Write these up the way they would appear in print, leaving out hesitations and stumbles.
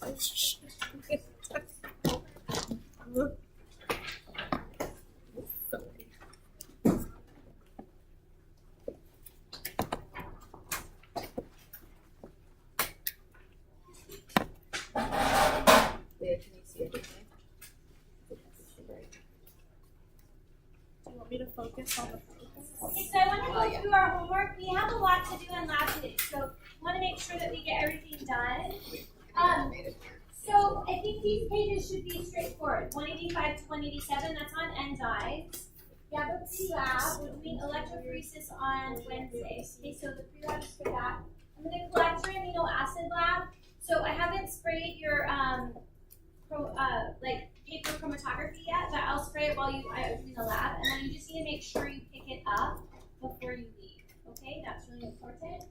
Me to focus on the Okay, so I want to go through our homework. We have a lot to do in lab today, so I want to make sure that we get everything done. So I think these pages should be straightforward. 185 to 187, that's on enzymes. We have a pre-lab. We're doing electrophoresis on Wednesday. Okay, so the pre-lab is for that. I'm going to collect your amino acid lab. So I haven't sprayed your paper chromatography yet, but I'll spray it while you are in the lab, and then you just need to make sure you pick it up before you leave. Okay, that's really important.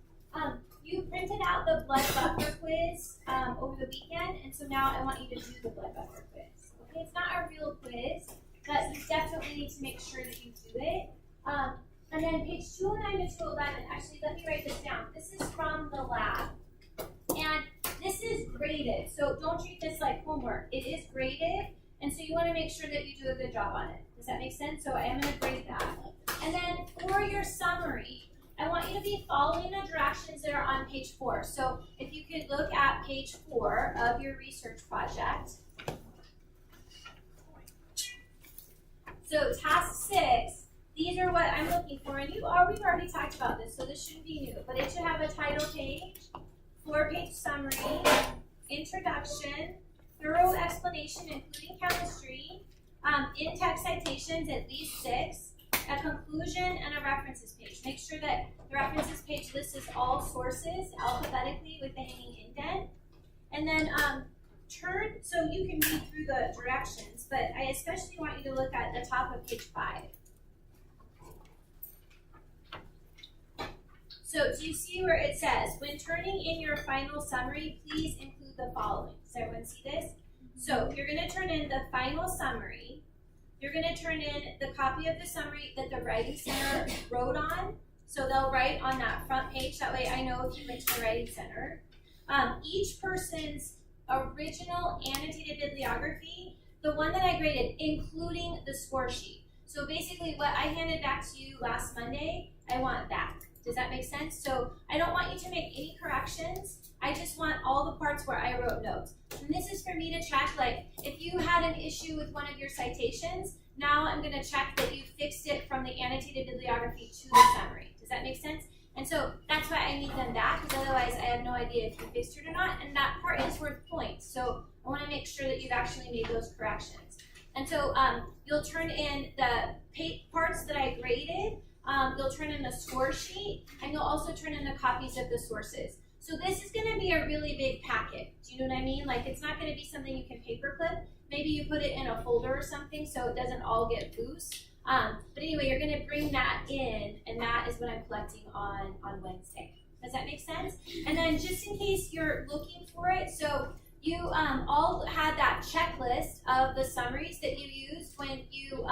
You printed out the blood buffer quiz over the weekend, and so now I want you to do the blood buffer quiz. Okay, it's not a real quiz, but you definitely need to make sure that you do it. And then page 209 to 211, actually let me write this down. This is from the lab, and this is graded, so don't treat this like homework. It is graded, and so you want to make sure that you do a good job on it. Does that make sense? So I am going to grade that. And then for your summary, I want you to be following the directions that are on page 4. So if you could look at page 4 of your research project. So task 6, these are what I'm looking for, and we've already talked about this, so this shouldn't be new, but it should have a title page, 4-page summary, introduction, thorough explanation including chemistry, in-text citations at least 6, a conclusion, and a references page. Make sure that the references page lists all sources alphabetically with the hanging indent. And then so you can read through the directions, but I especially want you to look at the top of page 5. So do you see where it says, when turning in your final summary, please include the following. Does everyone see this? So you're going to turn in the final summary. You're going to turn in the copy of the summary that the Writing Center wrote on. So they'll write on that front page. That way I know if you went to the Writing Center. Each person's original annotated bibliography, the one that I graded, including the score sheet. So basically what I handed back to you last Monday, I want that. Does that make sense? So I don't want you to make any corrections. I just want all the parts where I wrote notes. And this is for me to check, like, if you had an issue with one of your citations, now I'm going to check that you fixed it from the annotated bibliography to the summary. Does that make sense? And so that's why I need them back, because otherwise I have no idea if you fixed it or not, and that part is worth points. So I want to make sure that you've actually made those corrections. And so you'll turn in the parts that I graded, you'll turn in the score sheet, and you'll also turn in the copies of the sources. So this is going to be a really big packet. Do you know what I mean? Like, it's not going to be something you can paperclip. Maybe you put it in a folder or something so it doesn't all get loose. But anyway, you're going to bring that in, and that is what I'm collecting on Wednesday. Does that make sense? And then just in case you're looking for it, so you all had that checklist of the summaries that you used when you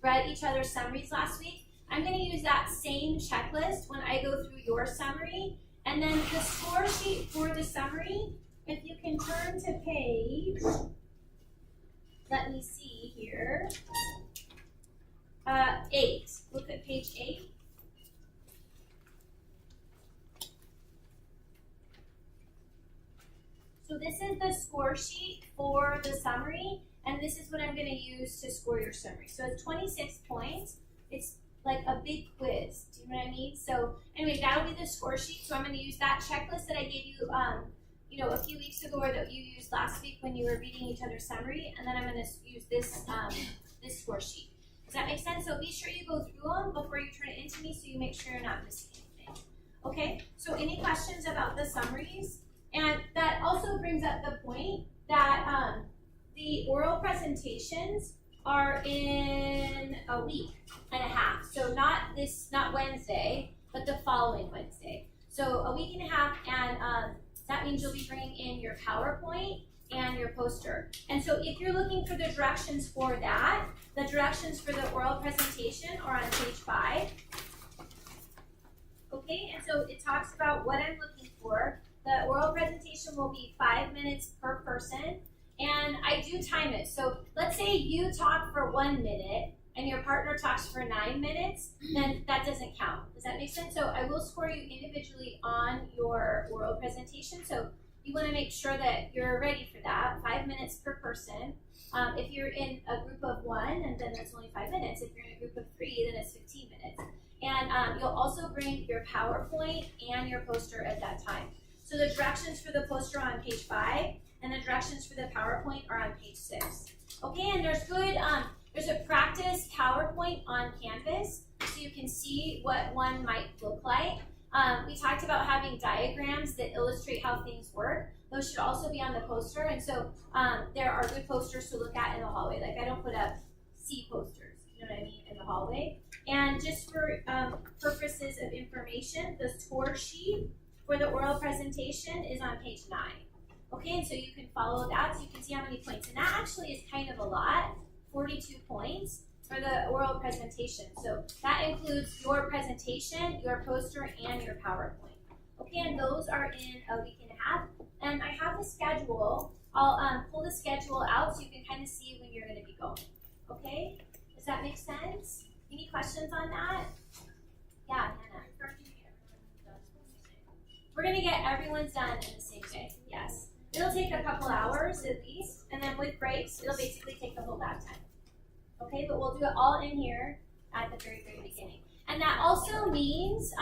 read each other's summaries last week. I'm going to use that same checklist when I go through your summary. And then the score sheet for the summary, if you can turn to page, let me see here, 8. Look at page 8. So this is the score sheet for the summary, and this is what I'm going to use to score your summary. So it's 26 points. It's like a big quiz. Do you know what I mean? So anyway, that'll be the score sheet. So I'm going to use that checklist that I gave you, a few weeks ago, or that you used last week when you were reading each other's summary, and then I'm going to use this this score sheet. Does that make sense? So be sure you go through them before you turn it into me, so you make sure you're not missing anything. Okay. So any questions about the summaries? And that also brings up the point that the oral presentations are in a week and a half. So not Wednesday, but the following Wednesday. So a week and a half, and that means you'll be bringing in your PowerPoint and your poster. And so if you're looking for the directions for that, the directions for the oral presentation are on page 5. Okay, and so it talks about what I'm looking for. The oral presentation will be 5 minutes per person, and I do time it. So let's say you talk for 1 minute and your partner talks for 9 minutes, then that doesn't count. Does that make sense? So I will score you individually on your oral presentation. So you want to make sure that you're ready for that. 5 minutes per person. If you're in a group of 1, and then that's only 5 minutes. If you're in a group of 3, then it's 15 minutes. And you'll also bring your PowerPoint and your poster at that time. So the directions for the poster are on page 5, and the directions for the PowerPoint are on page 6. Okay, and there's a practice PowerPoint on Canvas, so you can see what one might look like. We talked about having diagrams that illustrate how things work. Those should also be on the poster, and so there are good posters to look at in the hallway. Like, I don't put up C posters, you know what I mean, in the hallway. And just for purposes of information, the score sheet for the oral presentation is on page 9. Okay, and so you can follow that so you can see how many points. And that actually is kind of a lot, 42 points for the oral presentation. So that includes your presentation, your poster, and your PowerPoint. Okay, and those are in a week and a half. And I have the schedule. I'll pull the schedule out so you can kind of see when you're going to be going. Okay, does that make sense? Any questions on that? Yeah, Hannah. We're going to get everyone's done in the same day, yes. It'll take a couple hours at least, and then with breaks, it'll basically take the whole lab time. Okay, but we'll do it all in here at the very, very beginning. And that also means,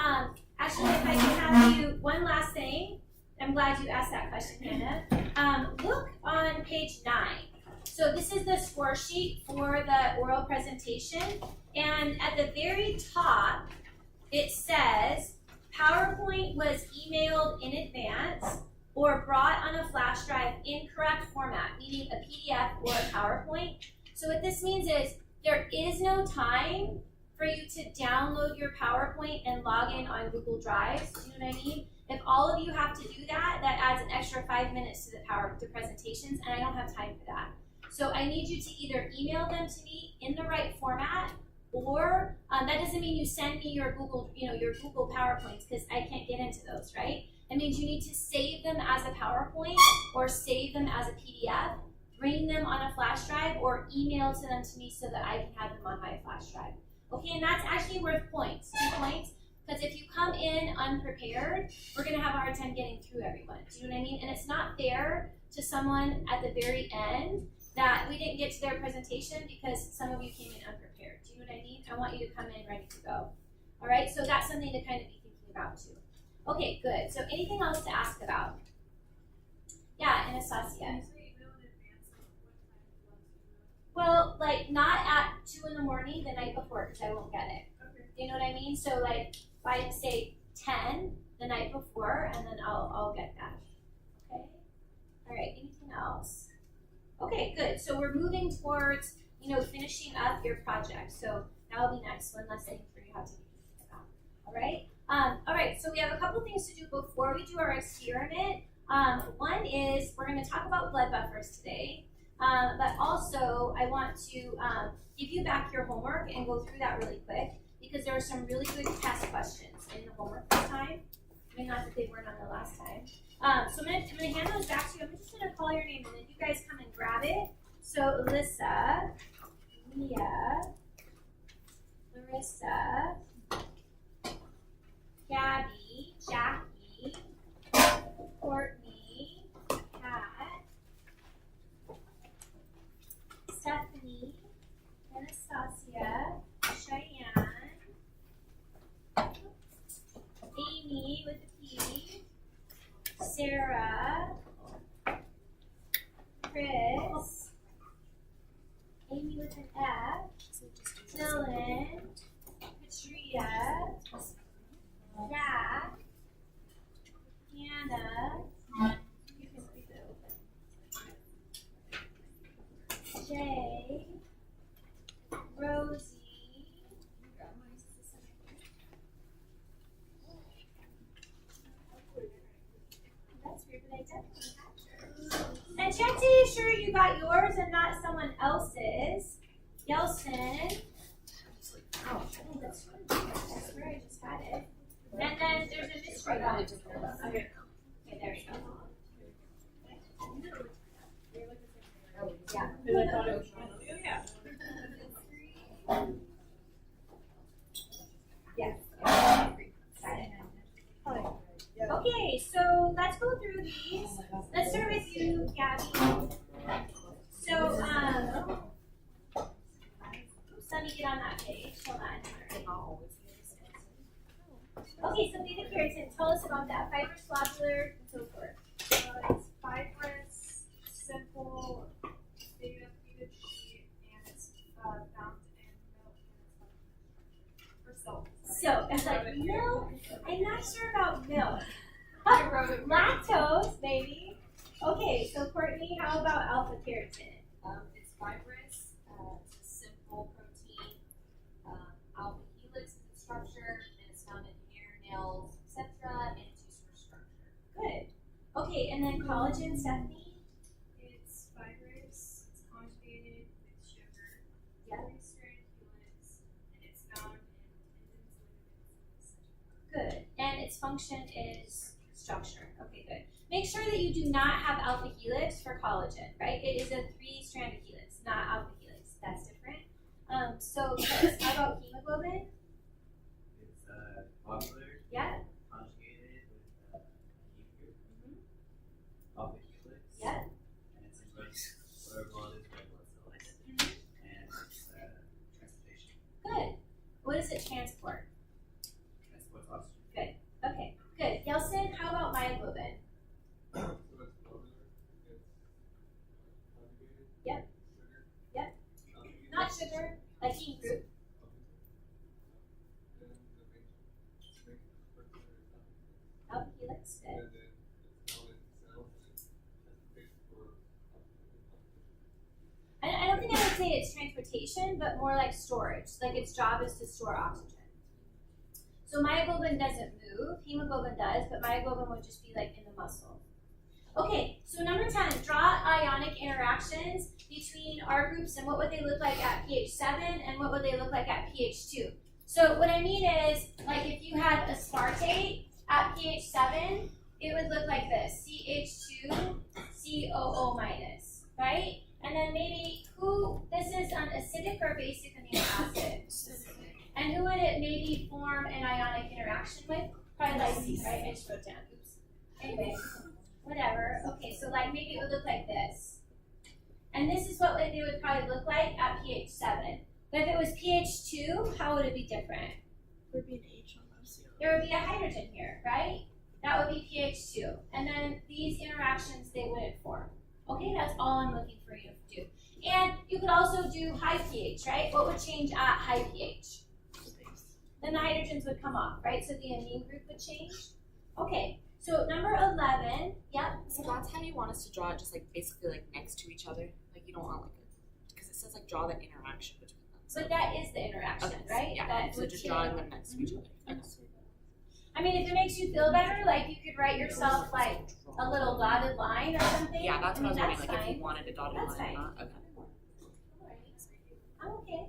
actually, if I can have you, one last thing. I'm glad you asked that question, Hannah. Look on page 9. So this is the score sheet for the oral presentation. And at the very top, it says, PowerPoint was emailed in advance or brought on a flash drive in correct format, meaning a PDF or a PowerPoint. So what this means is there is no time for you to download your PowerPoint and log in on Google Drive. You know what I mean? If all of you have to do that, that adds an extra 5 minutes to the presentations, and I don't have time for that. So I need you to either email them to me in the right format, or that doesn't mean you send me your Google PowerPoints, because I can't get into those, right? It means you need to save them as a PowerPoint or save them as a PDF, bring them on a flash drive, or email to them to me so that I can have them on my flash drive. Okay, and that's actually worth points, 2 points, because if you come in unprepared, we're going to have a hard time getting through everyone. Do you know what I mean? And it's not fair to someone at the very end that we didn't get to their presentation because some of you came in unprepared. Do you know what I mean? I want you to come in ready to go. All right, so that's something to kind of be thinking about too. Okay, good. So anything else to ask about? Yeah, Anastasia. Well, like not at 2 in the morning the night before because I won't get it. Okay. You know what I mean? So like by say 10 the night before, and then I'll get that. Okay. All right. Anything else? Okay, good. So we're moving towards finishing up your project. So that'll be next. One less thing for you have to be thinking about. All right. All right. So we have a couple things to do before we do our experiment. One is we're going to talk about blood buffers today. But also, I want to give you back your homework and go through that really quick because there are some really good test questions in the homework this time. I mean, not that they weren't on the last time. So I'm gonna hand those back to you. I'm just gonna call your name and then you guys come and grab it. So Alyssa, Mia, Larissa, Gabby, Jackie, Courtney, Kat, Stephanie, Anastasia, Cheyenne, Amy with a P, Sarah, Chris, Amy with an F, Dylan, Patria, Jack, Hannah, you can leave it open, Jay, Rosie, that's weird, but I definitely have yours. And check to be sure you got yours and not someone else's. Yelson. Oh, that's where I just had it. And then there's a mystery box. Okay, There we go. Yeah. Because I thought it was fine. Yes. Okay, so let's go through these. Let's start with you, Gabby. So, Sunny, get on that page. Hold on. Okay, so beta keratin, tell us about that. Fibrous, globular, and so forth. It's fibrous, simple, beta sheet, and it's found in milk or soap. So, it's like milk. I'm not sure about milk. I wrote it. Lactose, maybe. Okay, so Courtney, how about alpha keratin? It's fibrous, it's a simple protein, alpha helix is its structure, and it's found in hair, nails, etc., and it's used for structure. Good. Okay, and then collagen, Stephanie? It's fibrous, it's conjugated with sugar, Yeah. 3-strand helix, and it's found in tendons, ligaments, etc. Good. And its function is structure. Okay, good. Make sure that you do not have alpha helix for collagen, right? It is a 3-stranded helix, not alpha helix. That's different. So Chris, how about hemoglobin? It's popular, Yeah. conjugated with a heme group, alpha helix, Yeah. and it's enzymes what are called as red blood cells, and it's transportation, Good. What does it transport? transports oxygen. Okay, good. Yelson, how about myoglobin? So it's globular, it's conjugated. Yep. Sugar. Yep. Alpha Not helix, sugar, like heme group. then the main structure is Alpha helix, good. and then it's found in cells and it's transportation for oxygen. I don't think I would say it's transportation, but more like storage. Like its job is to store oxygen. So myoglobin doesn't move, hemoglobin does, but myoglobin would just be like in the muscle. Okay, so number 10, draw ionic interactions between R groups and what would they look like at pH 7 and what would they look like at pH 2. So what I mean is, like if you had aspartate at pH 7, it would look like this, CH2, COO minus, right? And then maybe this is an acidic or basic amino acid? And who would it maybe form an ionic interaction with? Probably lysine, right? I just wrote down, oops. Anyway, whatever. Okay, so like maybe it would look like this. And this is what they would probably look like at pH 7. But if it was pH 2, how would it be different? There would be an H on those. There would be a hydrogen here, right? That would be pH 2. And then these interactions, they wouldn't form. Okay, that's all I'm looking for you to do. And you could also do high pH, right? What would change at high pH? Then the hydrogens would come off, right? So the amine group would change. Okay, so number 11, yep. So that's how you want us to draw it, just like basically like next to each other. Like you don't want like a, because it says like draw the interaction between them. So, But that is the interaction, okay, so, right? yeah. That So would just change. drawing them next to each other. Okay. I mean, if it makes you feel better, like you could write yourself like a little dotted line or something. Yeah, that's what I was wondering. Like fine. if you wanted a dotted That's line fine. or not. Okay. I'm okay.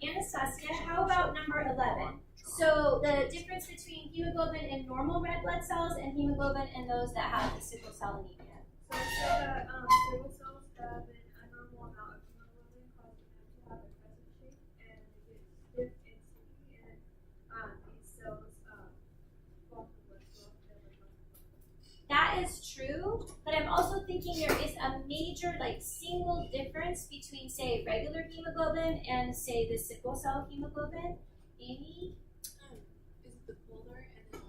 Anastasia, how about number 11? So the difference between hemoglobin in normal red blood cells and hemoglobin in those that have the sickle cell anemia. So it said that sickle cells have an abnormal amount of hemoglobin causing them to have a crescent shape and they get stiff and sticky and these cells block the blood flow. That is true, but I'm also thinking there is a major, like, single difference between, say, regular hemoglobin and, say, the sickle cell hemoglobin. Amy? Is it the polar and then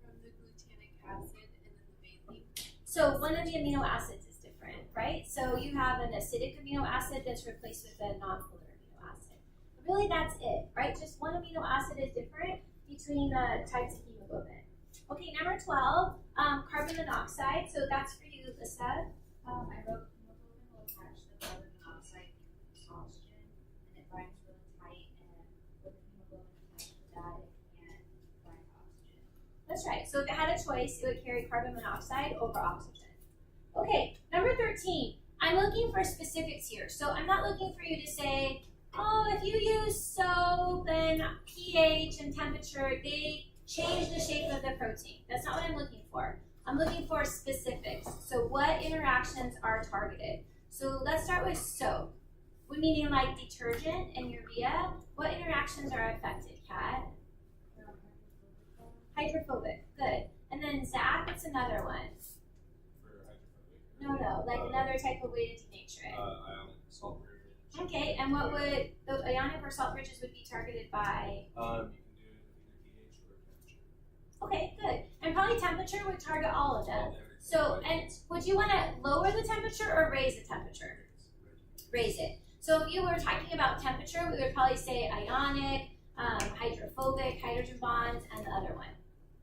from the glutamic acid and then the valine? So one of the amino acids is different, right? So you have an acidic amino acid that's replaced with a non-polar amino acid. Really, that's it, right? Just one amino acid is different between the types of hemoglobin. Okay, number 12, carbon monoxide. So that's for you, Lisa. I wrote hemoglobin will attach the carbon monoxide to oxygen, and it binds really tight, and with the hemoglobin attached to that, it can't bind oxygen. That's right. So if it had a choice, it would carry carbon monoxide over oxygen. Okay, number 13. I'm looking for specifics here. So I'm not looking for you to say, oh, if you use soap and pH and temperature, they change the shape of the protein. That's not what I'm looking for. I'm looking for specifics. So what interactions are targeted? So let's start with soap. We're meaning like detergent and urea. What interactions are affected, Kat? Hydrophobic, good. And then Zach, what's another one? For hydrophobic. No, like another type of way to denature it. Ionic salt barrier. Okay, and what would, the ionic or salt bridges would be targeted by? You can do it with either pH or temperature. Okay, good. And probably temperature would target all of them. All everything. So, and would you want to lower the temperature or raise the temperature? Raise it. So if you were talking about temperature, we would probably say ionic, hydrophobic, hydrogen bonds, and the other one.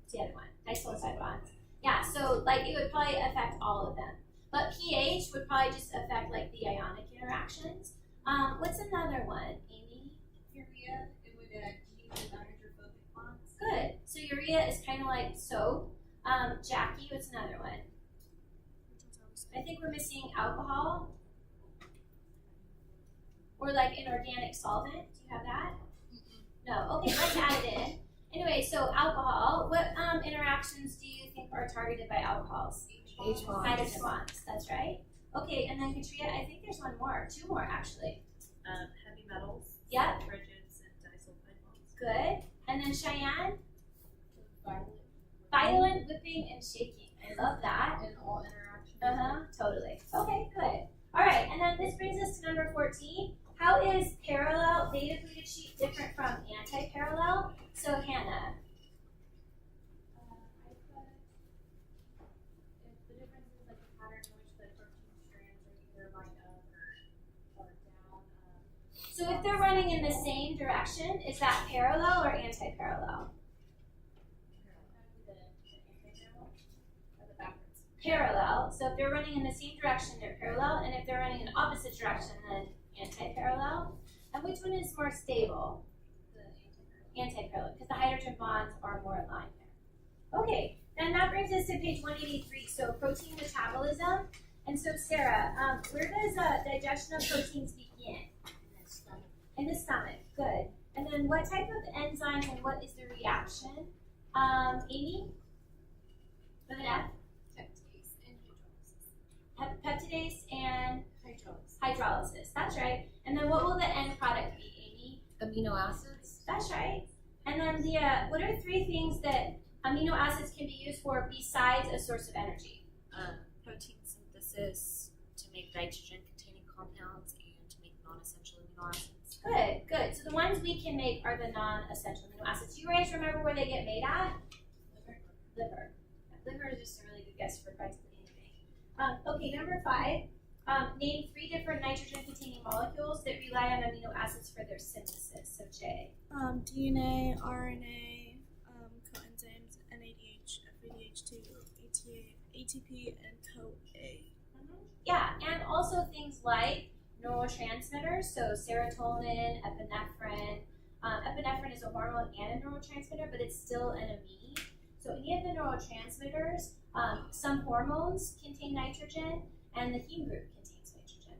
What's the other one? Disulfide bonds. Yeah, so like it would probably affect all of them. But pH would probably just affect like the ionic interactions. What's another one, Amy? Urea, it would keep the hydrophobic bonds. Good. So urea is kind of like soap. Jackie, what's another one? I think we're missing alcohol. Or like an organic solvent. Do you have that? No. Okay, let's add it in. Anyway, so alcohol. What interactions do you think are targeted by alcohols? H bonds. Hydrogen bonds. That's right. Okay, and then Katria, I think there's one more. Two more actually. Heavy metals. Yep. Bridges and disulfide bonds. Good. And then Cheyenne, Violet. violent whipping and shaking. I love that. And all interactions. Totally. Okay, good. All right, and then this brings us to number 14. How is parallel beta gluted sheet different from anti-parallel? So Hannah. I put if the difference is like the pattern in which the protein strands are either lined up or down. So if they're running in the same direction, is that parallel or anti-parallel? Parallel. So if they're running in the same direction, they're parallel, and if they're running in the opposite direction, then anti-parallel. And which one is more stable? The anti-parallel, because the hydrogen bonds are more aligned there. Okay, then that brings us to page 183. So protein metabolism. And so Sarah, where does digestion of proteins begin? In the stomach. Good. And then what type of enzymes and what is the reaction? Amy? Go ahead. Peptidase and hydrolysis. That's right. And then what will the end product be, Amy? Amino acids. That's right. And then the what are 3 things that amino acids can be used for besides a source of energy? Protein synthesis to make nitrogen-containing compounds and to make non-essential amino acids. Good, good. So the ones we can make are the non-essential amino acids. Do you guys remember where they get made at? Liver. Liver is just a really good guess for practically anything. Okay, number 5. Name 3 different nitrogen-containing molecules that rely on amino acids for their synthesis. So Jay. DNA, RNA, coenzymes, NADH, FADH2, ATP, and CoA. Yeah, and also things like neurotransmitters, so serotonin, epinephrine. Epinephrine is a hormone and a neurotransmitter, but it's still an amine. So any of the neurotransmitters, some hormones contain nitrogen, and the heme group contains nitrogen.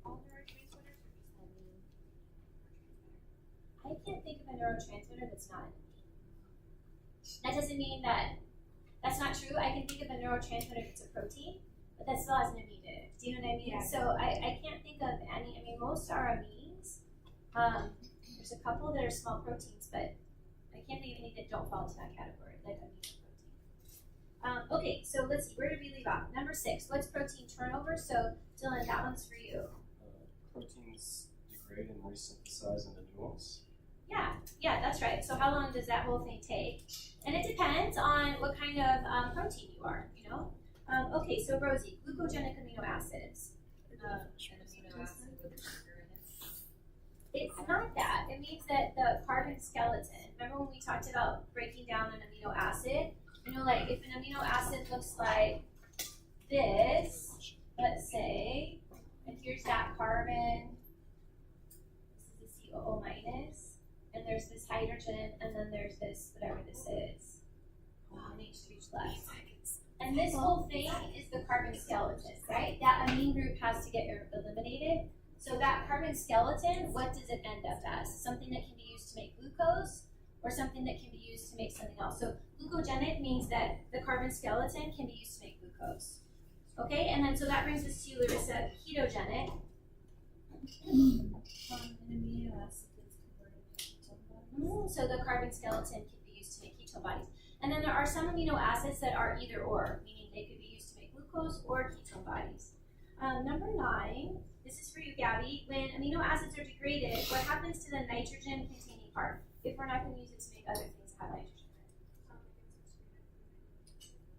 All neurotransmitters are just amine. I can't think of a neurotransmitter that's not an amine. That doesn't mean that that's not true. I can think of a neurotransmitter that's a protein, but that still has an amine in it. Do you know what I mean? Yeah. So I can't think of any. I mean, most are amines. There's a couple that are small proteins, but I can't think of any that don't fall into that category, like amino protein. Okay, so let's see. Where did we leave off? Number 6. What's protein turnover? So Dylan, that one's for you. Proteins degrade and resynthesize into new ones. Yeah, that's right. So how long does that whole thing take? And it depends on what kind of protein you are, you know? Okay, so Rosie, glucogenic amino acids. An amino acid with sugar in it. It's not that. It means that the carbon skeleton, remember when we talked about breaking down an amino acid? You know, like if an amino acid looks like this, let's say, and here's that carbon, this is the COO minus, and there's this hydrogen, and then there's this, whatever this is, NH3 left. And this whole thing is the carbon skeleton, right? That amine group has to get eliminated. So that carbon skeleton, what does it end up as? Something that can be used to make glucose or something that can be used to make something else. So glucogenic means that the carbon skeleton can be used to make glucose. Okay, and then so that brings us to Larissa, ketogenic. An amino acid is converted to ketone bodies. So the carbon skeleton can be used to make ketone bodies. And then there are some amino acids that are either or, meaning they could be used to make glucose or ketone bodies. Number 9, this is for you, Gabby. When amino acids are degraded, what happens to the nitrogen containing part if we're not going to use it to make other things that have nitrogen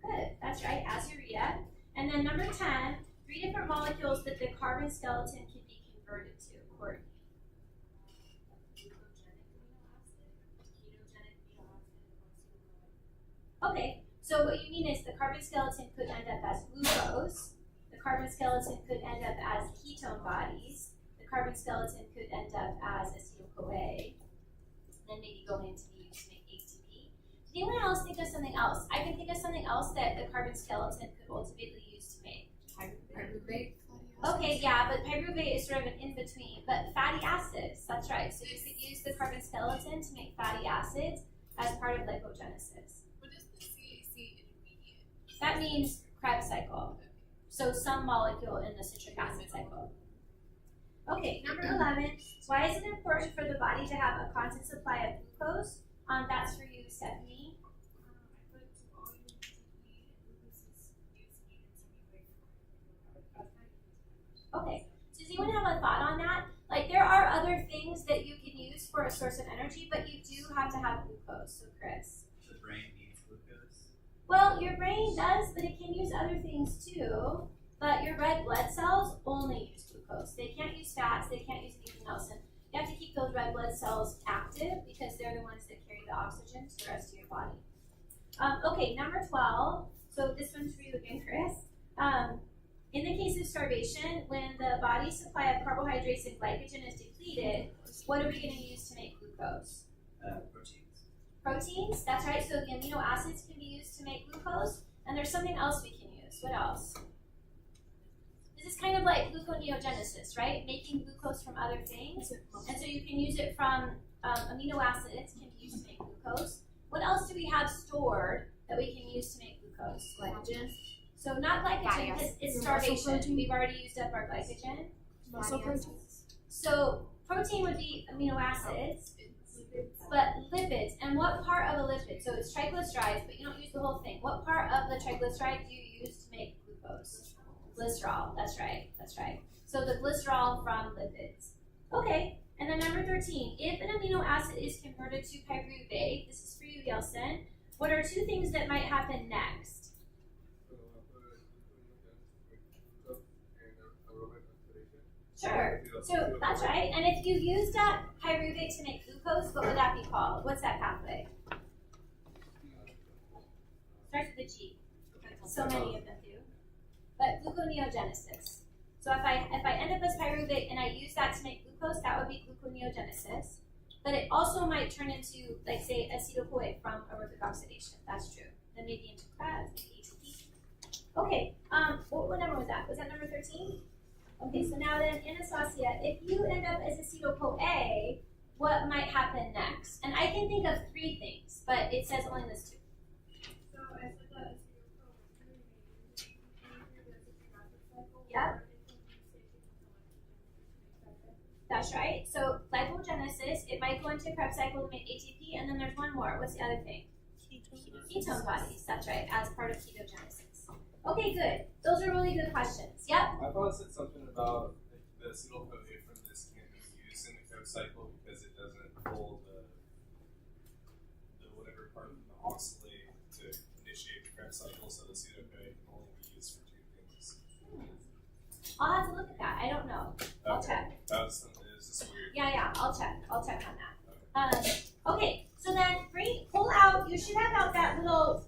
in it? Good, that's right, as urea. And then number 10, 3 different molecules that the carbon skeleton can be converted to. Courtney. Okay, so what you mean is the carbon skeleton could end up as glucose, the carbon skeleton could end up as ketone bodies, the carbon skeleton could end up as acetyl-CoA, then maybe go into be used to make ATP. Did anyone else think of something else? I can think of something else that the carbon skeleton could ultimately use to make. Pyruvate. Okay, yeah, but pyruvate is sort of an in-between, but fatty acids, that's right. So you could use the carbon skeleton to make fatty acids as part of lipogenesis. What is the CAC intermediate? That means Krebs cycle. So some molecule in the citric acid cycle. Okay, number 11. Why is it important for the body to have a constant supply of glucose? That's for you, Stephanie. I put to all you need to eat, and glucose is used needed to be way Okay, so does anyone have a thought on that? Like, there are other things that you can use for a source of energy, but you do have to have glucose. So, Chris. The brain needs glucose. Well, your brain does, but it can use other things too. But your red blood cells only use glucose. They can't use fats, they can't use anything else. And you have to keep those red blood cells active because they're the ones that carry the oxygen to the rest of your body. Okay, number 12. So this one's for you again, Chris. In the case of starvation, when the body's supply of carbohydrates and glycogen is depleted, what are we going to use to make glucose? Proteins. Proteins, that's right. So the amino acids can be used to make glucose, and there's something else we can use. What else? This is kind of like gluconeogenesis, right? Making glucose from other things. And so you can use it from amino acids can be used to make glucose. What else do we have stored that we can use to make glucose? Glycogen. So not glycogen because it's starvation. protein. We've already used up our glycogen. Muscle proteins. So protein would be amino acids, but lipids. And what part of a lipid? So it's triglycerides, but you don't use the whole thing. What part of the triglyceride do you use to make glucose? Glycerol. That's right. That's right. So the glycerol from lipids. Okay. And then number 13. If an amino acid is converted to pyruvate, this is for you, Yelson. What are 2 things that might happen next? Sure. So that's right. And if you used up pyruvate to make glucose, what would that be called? What's that pathway? Starts with a G. So many of them do. But gluconeogenesis. So if I end up as pyruvate and I use that to make glucose, that would be gluconeogenesis. But it also might turn into, like, say, acetyl-CoA from aerobic oxidation. That's true. Then maybe into Krebs, maybe ATP. Okay. What number was that? Was that number 13? Okay, so now then, Anastasia, if you end up as acetyl-CoA, what might happen next? And I can think of 3 things, but it says only this 2. So as with the Yep. That's right. So lipogenesis, it might go into Krebs cycle to make ATP, and then there's one more. What's the other thing? Ketone bodies. That's right, as part of ketogenesis. Okay, good. Those are really good questions. Yep. I thought it said something about the acetyl-CoA from this can be used in the Krebs cycle because it doesn't hold the whatever part of the oxalate to initiate the Krebs cycle, so the acetyl-CoA can only be used for 2 things. I'll have to look at that. I don't know. I'll check. That was something. It was just weird. Yeah, I'll check on that. Okay, so then pull out, you should have out that little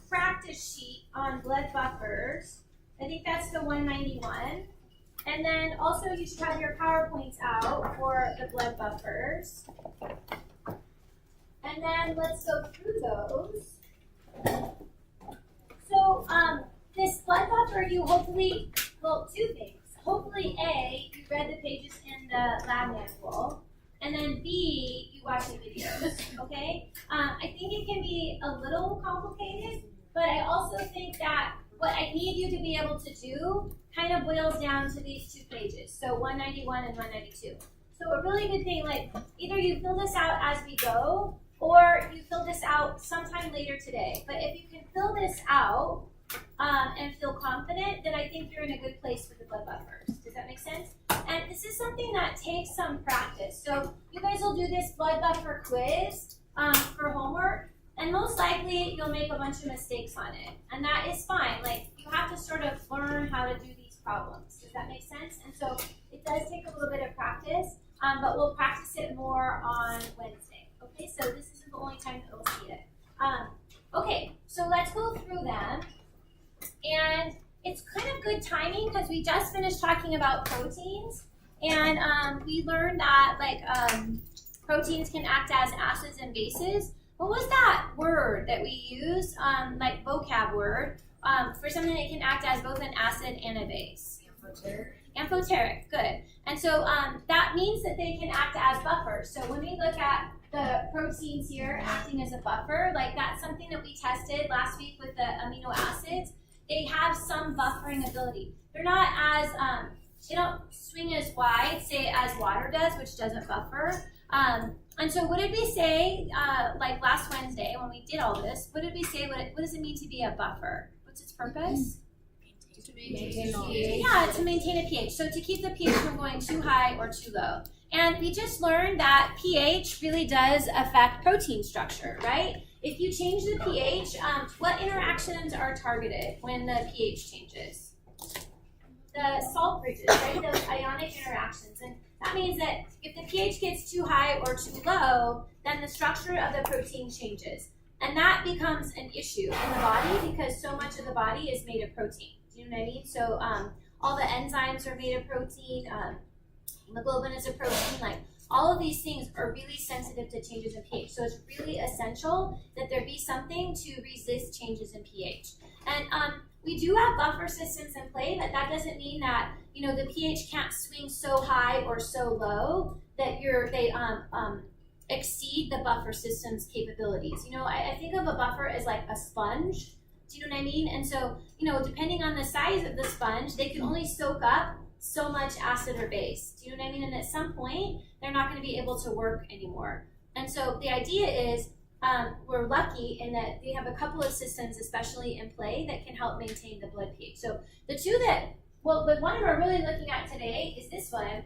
practice sheet on blood buffers. I think that's the 191. And then also you should have your PowerPoints out for the blood buffers. And then let's go through those. So this blood buffer, you hopefully, well, 2 things. Hopefully, A, you read the pages in the lab manual, and then B, you watch the videos, okay? little complicated, but I also think that what I need you to be able to do kind of boils down to these 2 pages, so 191 and 192. So a really good thing, like either you fill this out as we go, or you fill this out sometime later today. But if you can fill this out and feel confident, then I think you're in a good place with the blood buffers. Does that make sense? And this is something that takes some practice. So you guys will do this blood buffer quiz for homework, and most likely you'll make a bunch of mistakes on it. And that is fine. Like, you have to sort of learn how to do these problems. Does that make sense? And so it does take a little bit of practice, but we'll practice it more on Wednesday. Okay, so this isn't the only time that we'll see it. Okay, so let's go through them. And it's kind of good timing because we just finished talking about proteins. And we learned that proteins can act as acids and bases. What was that word that we used, like vocab word, for something that can act as both an acid and a base? Amphoteric, good. And so that means that they can act as buffers. So when we look at the proteins here acting as a buffer, like that's something that we tested last week with the amino acids. They have some buffering ability. They're not as, they don't swing as wide, say, as water does, which doesn't buffer. And so what did we say, like last Wednesday when we did all this, what did we say, what does it mean to be a buffer? What's its purpose? To maintain Yeah, to maintain a pH. So to keep the pH from going too high or too low. And we just learned that pH really does affect protein structure, right? If you change the pH, what interactions are targeted when the pH changes? The salt bridges, right? Those ionic interactions. And that means that if the pH gets too high or too low, then the structure of the protein changes. And that becomes an issue in the body because so much of the body is made of protein. Do you know what I mean? So all the enzymes are made of protein. Hemoglobin is a protein. Like all of these things are really sensitive to changes in pH. So it's really essential that there be something to resist changes in pH. And we do have buffer systems in play, but that doesn't mean that the pH can't swing so high or so low that they exceed the buffer system's capabilities. I think of a buffer as like a sponge. Do you know what I mean? And so, depending on the size of the sponge, they can only soak up so much acid or base. Do you know what I mean? And at some point, they're not going to be able to work anymore. And so the idea is we're lucky in that we have a couple of systems, especially in play, that can help maintain the blood pH. So the one we're really looking at today is this one,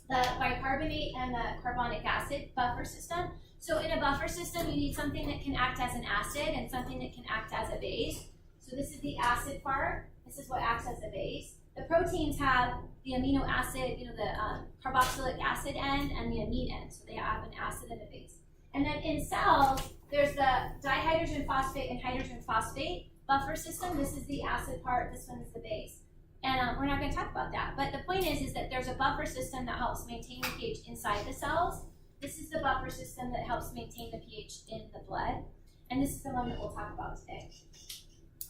the bicarbonate and the carbonic acid buffer system. So in a buffer system, you need something that can act as an acid and something that can act as a base. So this is the acid part. This is what acts as a base. The proteins have the amino acid, the carboxylic acid end and the amine end. So they have an acid and a base. And then in cells, there's the dihydrogen phosphate and hydrogen phosphate buffer system. This is the acid part. This one is the base. And we're not going to talk about that. But the point is that there's a buffer system that helps maintain the pH inside the cells. This is the buffer system that helps maintain the pH in the blood. And this is the one that we'll talk about today.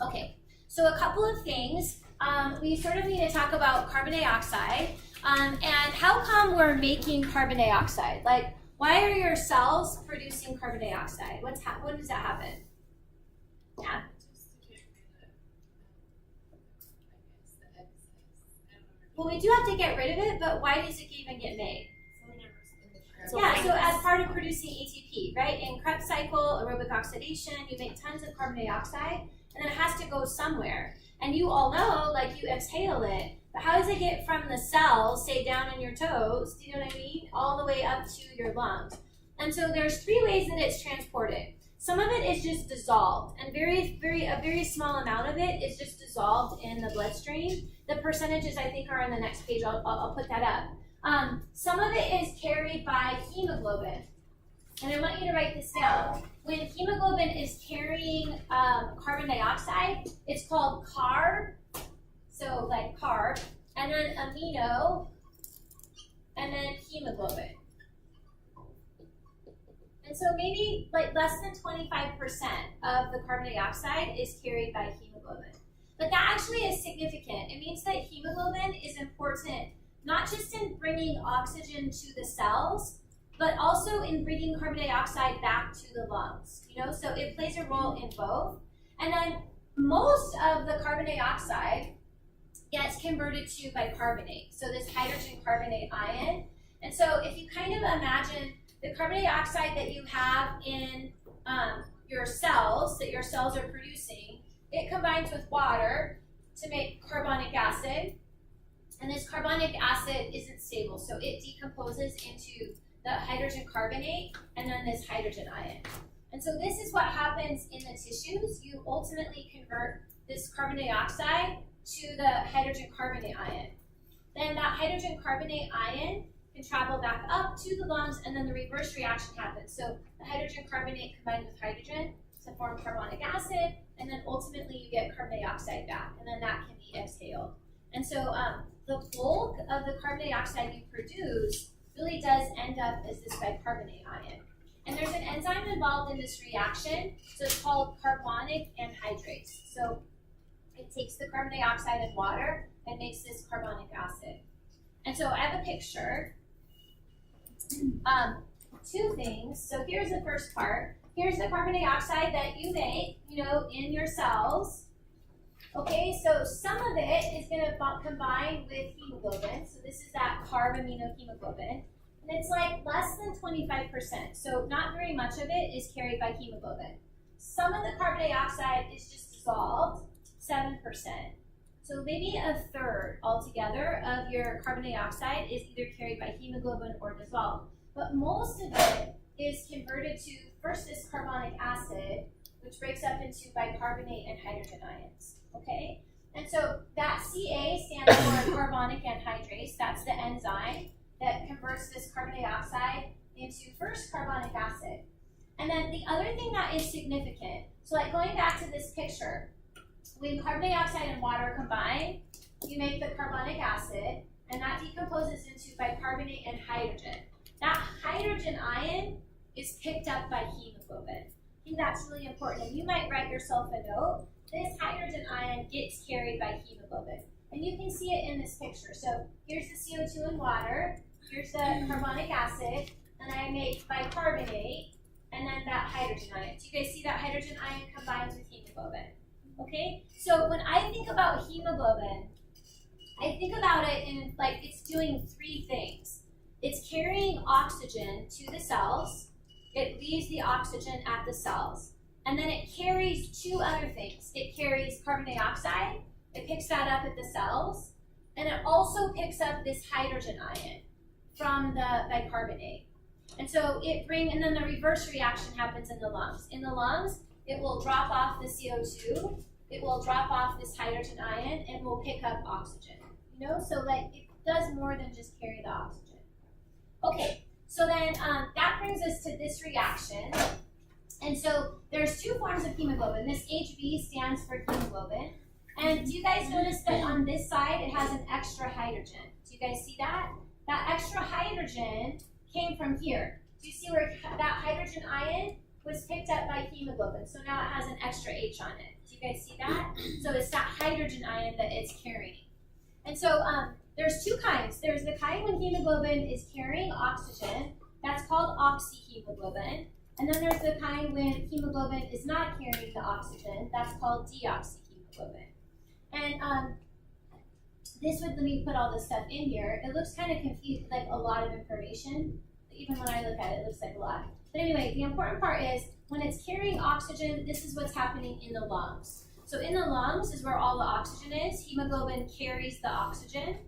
Okay, so a couple of things. We sort of need to talk about carbon dioxide. And how come we're making carbon dioxide? Like, why are your cells producing carbon dioxide? When does that happen? Yeah. Well, we do have to get rid of it, but why does it even get made? Yeah, so as part of producing ATP, right? In Krebs cycle, aerobic oxidation, you make tons of carbon dioxide, and then it has to go somewhere. And you all know, like, you exhale it, but how does it get from the cells, say down in your toes, do you know what I mean, all the way up to your lungs? And so there's 3 ways that it's transported. Some of it is just dissolved, and a very small amount of it is just dissolved in the bloodstream. The percentages, I think, are on the next page. I'll put that up. Some of it is carried by hemoglobin. And I want you to write this down. When hemoglobin is carrying carbon dioxide, it's called carb. So like carb, and then amino, and then hemoglobin. And so maybe like less than 25% of the carbon dioxide is carried by hemoglobin. But that actually is significant. It means that hemoglobin is important not just in bringing oxygen to the cells, but also in bringing carbon dioxide back to the lungs, so it plays a role in both. And then most of the carbon dioxide gets converted to bicarbonate, so this hydrogen carbonate ion. And so if you kind of imagine the carbon dioxide that you have in your cells, that your cells are producing, it combines with water to make carbonic acid. And this carbonic acid isn't stable, so it decomposes into the hydrogen carbonate and then this hydrogen ion. And so this is what happens in the tissues. You ultimately convert this carbon dioxide to the hydrogen carbonate ion. Then that hydrogen carbonate ion can travel back up to the lungs, and then the reverse reaction happens. So the hydrogen carbonate combined with hydrogen to form carbonic acid, and then ultimately you get carbon dioxide back, and then that can be exhaled. And so the bulk of the carbon dioxide you produce really does end up as this bicarbonate ion. And there's an enzyme involved in this reaction, so it's called carbonic anhydrase. So it takes the carbon dioxide and water and makes this carbonic acid. And so I have a picture. Two things. So here's the first part. Here's the carbon dioxide that you make, in your cells. Okay, so some of it is going to combine with hemoglobin. So this is that carbaminohemoglobin. And it's like less than 25%. So not very much of it is carried by hemoglobin. Some of the carbon dioxide is just dissolved, 7%. So maybe a third altogether of your carbon dioxide is either carried by hemoglobin or dissolved. But most of it is converted to first this carbonic acid, which breaks up into bicarbonate and hydrogen ions. Okay? And so that Ca stands for carbonic anhydrase. That's the enzyme that converts this carbon dioxide into first carbonic acid. And then the other thing that is significant, so like going back to this picture, when carbon dioxide and water combine, you make the carbonic acid, and that decomposes into bicarbonate and hydrogen. That hydrogen ion is picked up by hemoglobin. I think that's really important. And you might write yourself a note. This hydrogen ion gets carried by hemoglobin. And you can see it in this picture. So here's the CO2 and water, here's the carbonic acid, and I make bicarbonate, and then that hydrogen ion. Do you guys see that hydrogen ion combines with hemoglobin? Okay, so when I think about hemoglobin, I think about it in like it's doing three things. It's carrying oxygen to the cells, it leaves the oxygen at the cells, and then it carries two other things. It carries carbon dioxide, it picks that up at the cells, and it also picks up this hydrogen ion from the bicarbonate. And so and then the reverse reaction happens in the lungs. In the lungs, it will drop off the CO2, it will drop off this hydrogen ion, and will pick up oxygen. So like it does more than just carry the oxygen. Okay, so then that brings us to this reaction. And so there's two forms of hemoglobin. This HB stands for hemoglobin. And do you guys notice that on this side it has an extra hydrogen? Do you guys see that? That extra hydrogen came from here. Do you see where that hydrogen ion was picked up by hemoglobin? So now it has an extra H on it. Do you guys see that? So it's that hydrogen ion that it's carrying. And so there's two kinds. There's the kind when hemoglobin is carrying oxygen. That's called oxyhemoglobin. And then there's the kind when hemoglobin is not carrying the oxygen. That's called deoxyhemoglobin. And let me put all this stuff in here. It looks kind of confused, like a lot of information. Even when I look at it, it looks like a lot. But anyway, the important part is when it's carrying oxygen, this is what's happening in the lungs. So in the lungs is where all the oxygen is. Hemoglobin carries the oxygen,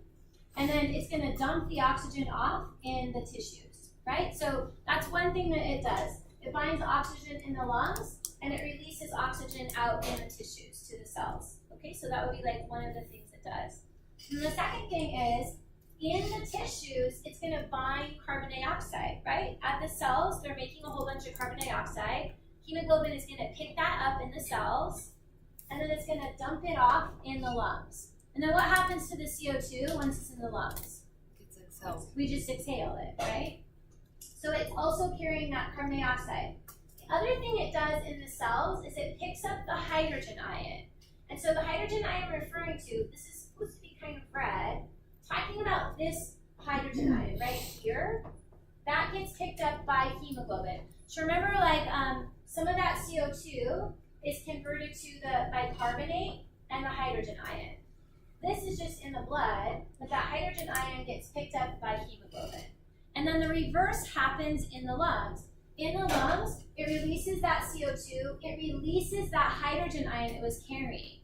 and then it's going to dump the oxygen off in the tissues, right? So that's one thing that it does. It binds oxygen in the lungs, and it releases oxygen out in the tissues to the cells. Okay, so that would be like one of the things it does. And the second thing is, in the tissues, it's going to bind carbon dioxide, right? At the cells, they're making a whole bunch of carbon dioxide. Hemoglobin is going to pick that up in the cells, and then it's going to dump it off in the lungs. And then what happens to the CO2 once it's in the lungs? It's exhaled. We just exhale it, right? So it's also carrying that carbon dioxide. The other thing it does in the cells is it picks up the hydrogen ion. And so the hydrogen ion I'm referring to, this is supposed to be kind of red, talking about this hydrogen ion right here. that gets picked up by hemoglobin. So remember, like some of that CO2 is converted to the bicarbonate and the hydrogen ion. This is just in the blood, but that hydrogen ion gets picked up by hemoglobin. And then the reverse happens in the lungs. In the lungs, it releases that CO2, it releases that hydrogen ion it was carrying.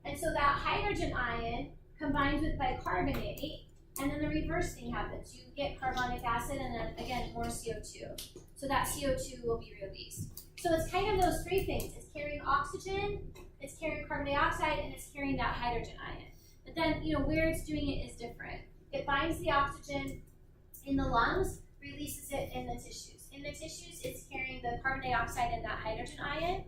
And so that hydrogen ion combines with bicarbonate, and then the reverse thing happens. You get carbonic acid and then again more CO2. So that CO2 will be released. So it's kind of those three things. It's carrying oxygen, it's carrying carbon dioxide, and it's carrying that hydrogen ion. But then, where it's doing it is different. It binds the oxygen in the lungs, releases it in the tissues. In the tissues, it's carrying the carbon dioxide and that hydrogen ion,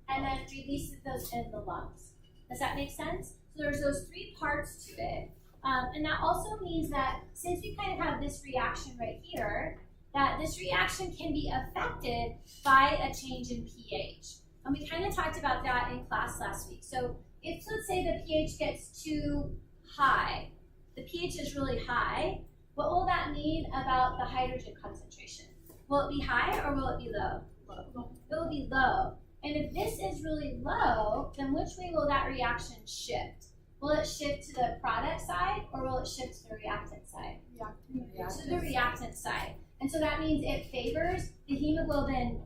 and then releases those in the lungs. Does that make sense? So there's those three parts to it. And that also means that since we kind of have this reaction right here, that this reaction can be affected by a change in pH. And we kind of talked about that in class last week. So if, let's say, the pH gets too high, the pH is really high, what will that mean about the hydrogen concentration? Will it be high or will it be low? Low. It will be low. And if this is really low, then which way will that reaction shift? Will it shift to the product side or will it shift to the reactant side? To the reactant side. And so that means it favors the hemoglobin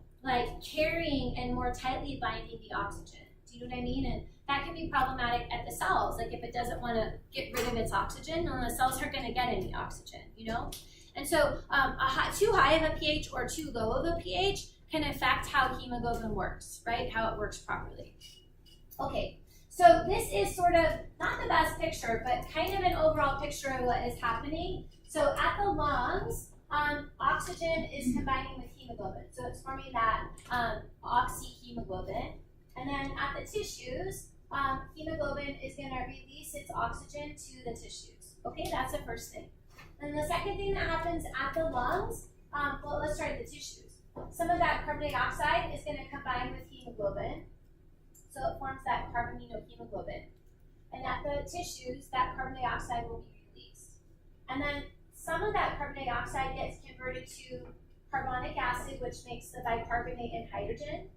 carrying and more tightly binding the oxygen. Do you know what I mean? And that can be problematic at the cells. Like if it doesn't want to get rid of its oxygen, then the cells aren't going to get any oxygen, And so too high of a pH or too low of a pH can affect how hemoglobin works, right? How it works properly. Okay, so this is sort of not the best picture, but kind of an overall picture of what is happening. So at the lungs, oxygen is combining with hemoglobin. So it's forming that oxyhemoglobin. And then at the tissues, hemoglobin is going to release its oxygen to the tissues. Okay, that's the first thing. And the second thing that happens at the lungs, let's start at the tissues. Some of that carbon dioxide is going to combine with hemoglobin. So it forms that carbonatohemoglobin. And at the tissues, that carbon dioxide will be released. And then some of that carbon dioxide gets converted to carbonic acid, which makes the bicarbonate and hydrogen.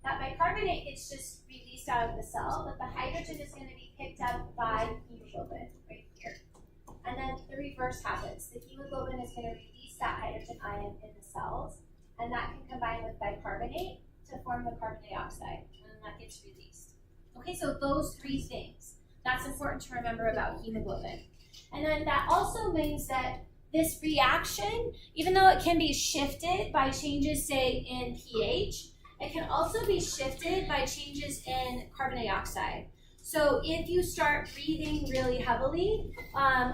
That bicarbonate gets just released out of the cell, but the hydrogen is going to be picked up by hemoglobin right here. And then the reverse happens. The hemoglobin is going to release that hydrogen ion in the cells, and that can combine with bicarbonate to form the carbon dioxide, and then that gets released. Okay, so those three things. That's important to remember about hemoglobin. And then that also means that this reaction, even though it can be shifted by changes, say, in pH, it can also be shifted by changes in carbon dioxide. So if you start breathing really heavily,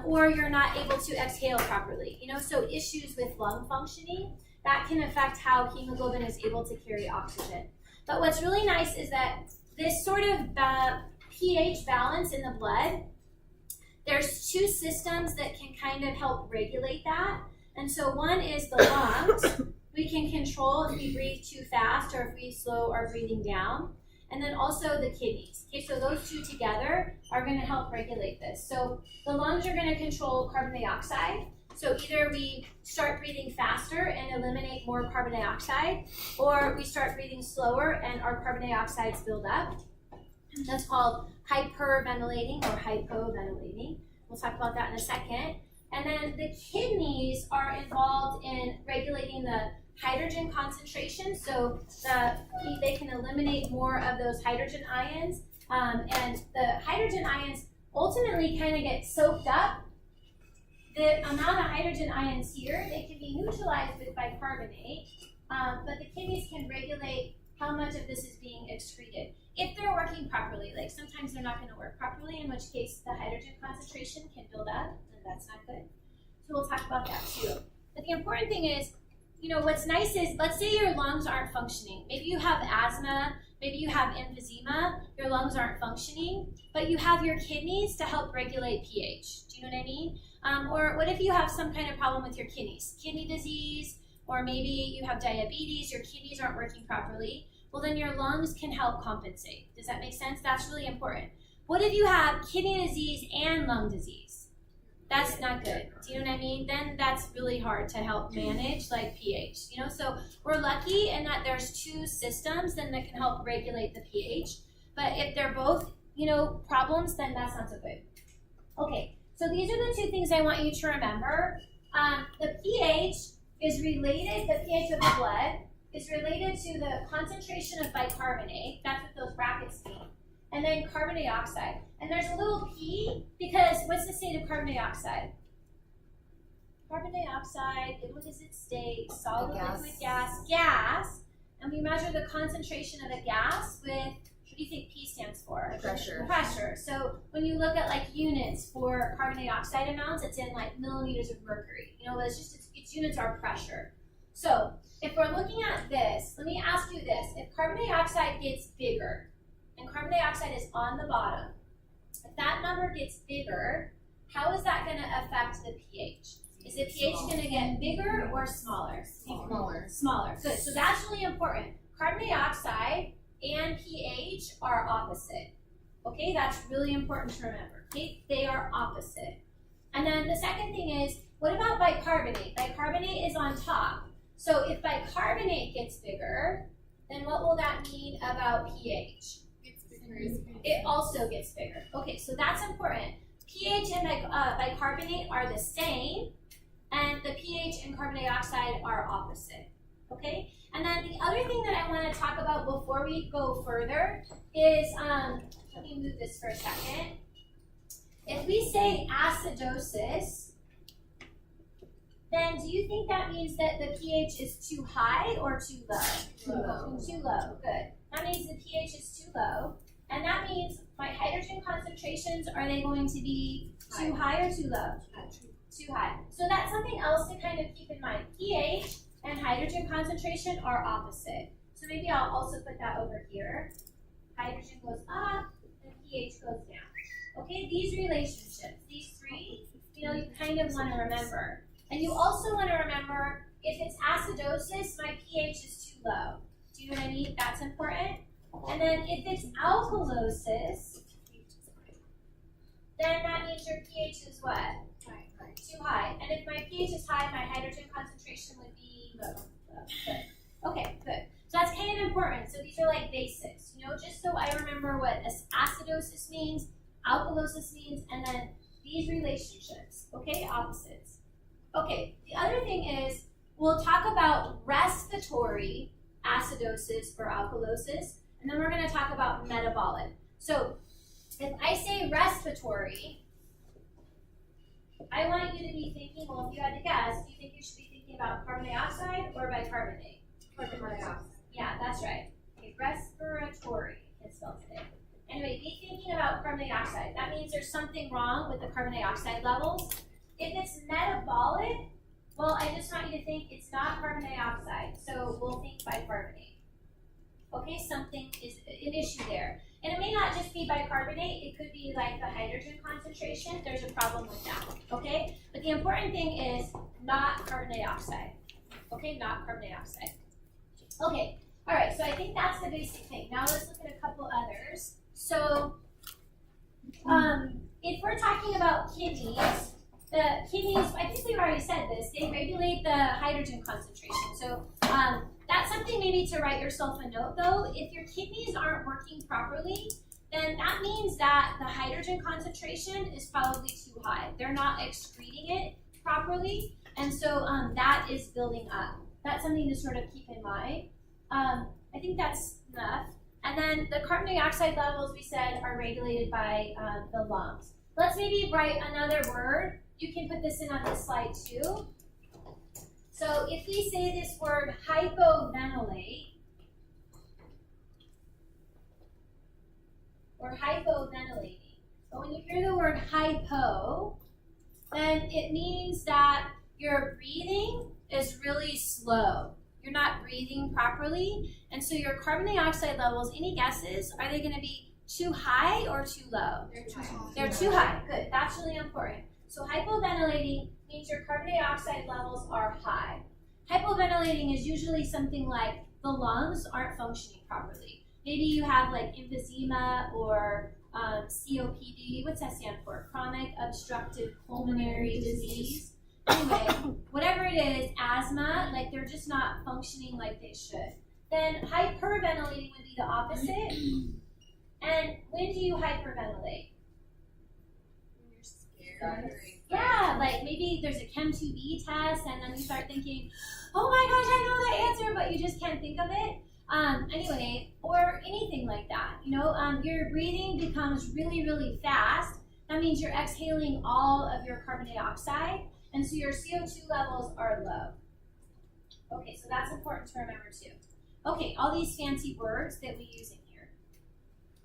or you're not able to exhale properly, so issues with lung functioning, that can affect how hemoglobin is able to carry oxygen. But what's really nice is that this sort of pH balance in the blood, there's two systems that can kind of help regulate that. And so one is the lungs. We can control if we breathe too fast or if we slow our breathing down. And then also the kidneys. Okay, so those two together are going to help regulate this. So the lungs are going to control carbon dioxide. So either we start breathing faster and eliminate more carbon dioxide, or we start breathing slower and our carbon dioxides build up. That's called hyperventilating or hypoventilating. We'll talk about that in a second. And then the kidneys are involved in regulating the hydrogen concentration, so they can eliminate more of those hydrogen ions. And the hydrogen ions ultimately kind of get soaked up. The amount of hydrogen ions here, they can be neutralized with bicarbonate, but the kidneys can regulate how much of this is being excreted. If they're working properly, like sometimes they're not going to work properly, in which case the hydrogen concentration can build up, and that's not good. So we'll talk about that too. But the important thing is, what's nice is, let's say your lungs aren't functioning. Maybe you have asthma, maybe you have emphysema, your lungs aren't functioning, but you have your kidneys to help regulate pH. Do you know what I mean? Or what if you have some kind of problem with your kidneys? Kidney disease, or maybe you have diabetes, your kidneys aren't working properly. Well, then your lungs can help compensate. Does that make sense? That's really important. What if you have kidney disease and lung disease? That's not good. Do you know what I mean? Then that's really hard to help manage like pH, you know? So we're lucky in that there's two systems then that can help regulate the pH. But if they're both, you know, problems, then that's not so good. Okay, so these are the two things I want you to remember. The pH is related, the pH of the blood is related to the concentration of bicarbonate. That's what those brackets mean. And then carbon dioxide. And there's a little p because what's the state of carbon dioxide? Carbon dioxide, what does it state? Solid, liquid, gas. And we measure the concentration of a gas with, what do you think P stands for? Pressure. Pressure. So when you look at like units for carbon dioxide amounts, it's in like millimeters of mercury. You know, it's just, its units are pressure. So if we're looking at this, let me ask you this. If carbon dioxide gets bigger, and carbon dioxide is on the bottom, if that number gets bigger, how is that going to affect the pH? Is the pH going to get bigger or smaller? Smaller. Smaller. Good. So that's really important. Carbon dioxide and pH are opposite. Okay, that's really important to remember. Okay, they are opposite. And then the second thing is, what about bicarbonate? Bicarbonate is on top. So if bicarbonate gets bigger, then what will that mean about pH? It also gets bigger. Okay, so that's important. pH and bicarbonate are the same, and the pH and carbon dioxide are opposite. Okay, and then the other thing that I want to talk about before we go further is, let me move this for a second. If we say acidosis, then do you think that means that the pH is too high or too low? Low. Too low, good. That means the pH is too low. And that means my hydrogen concentrations, are they going to be too high or too low? Too high. So that's something else to kind of keep in mind. pH and hydrogen concentration are opposite. So maybe I'll also put that over here. Hydrogen goes up and pH goes down. Okay, these relationships, these three, you know, you kind of want to remember. And you also want to remember, if it's acidosis, my pH is too low. Do you know what I mean? That's important. And then if it's alkalosis, then that means your pH is what? Too high. And if my pH is high, my hydrogen concentration would be low. Good. Okay, good. So that's kind of important. So these are like basics, you know, just so I remember what acidosis means, alkalosis means, and then these relationships, okay, opposites. Okay, the other thing is, we'll talk about respiratory acidosis or alkalosis, and then we're going to talk about metabolic. So if I say respiratory, I want you to be thinking, well, if you had to guess, do you think you should be thinking about carbon dioxide or bicarbonate? Carbon dioxide. Yeah, that's right. Okay, respiratory, I can spell today. Anyway, be thinking about carbon dioxide. That means there's something wrong with the carbon dioxide levels. If it's metabolic, well, I just want you to think it's not carbon dioxide, so we'll think bicarbonate. Okay, something is an issue there. And it may not just be bicarbonate, it could be like the hydrogen concentration. There's a problem with that, okay? But the important thing is not carbon dioxide. Okay, not carbon dioxide. Okay, all right, so I think that's the basic thing. Now let's look at a couple others. So, if we're talking about kidneys, the kidneys, I think we've already said this, they regulate the hydrogen concentration. So, that's something maybe to write yourself a note though. If your kidneys aren't working properly, then that means that the hydrogen concentration is probably too high. They're not excreting it properly, and so that is building up. That's something to sort of keep in mind. I think that's enough. And then the carbon dioxide levels, we said, are regulated by the lungs. Let's maybe write another word. You can put this in on this slide too. So if we say this word hypoventilate, or hypoventilating, but when you hear the word hypo, then it means that your breathing is really slow. You're not breathing properly, and so your carbon dioxide levels, any guesses, are they going to be too high or too low? They're too high. They're too high. Good. That's really important. So hypoventilating means your carbon dioxide levels are high. Hypoventilating is usually something like the lungs aren't functioning properly. maybe you have like emphysema or COPD. What's that stand for? Chronic obstructive pulmonary disease. Anyway, whatever it is, asthma, like they're just not functioning like they should. Then hyperventilating would be the opposite. And when do you hyperventilate? When you're scared. Yeah, like maybe there's a Chem 2B test and then you start thinking, oh my gosh, I know the answer, but you just can't think of it. Anyway, or anything like that. Your breathing becomes really, really fast. That means you're exhaling all of your carbon dioxide, and so your CO2 levels are low. Okay, so that's important to remember too. Okay, all these fancy words that we use in here.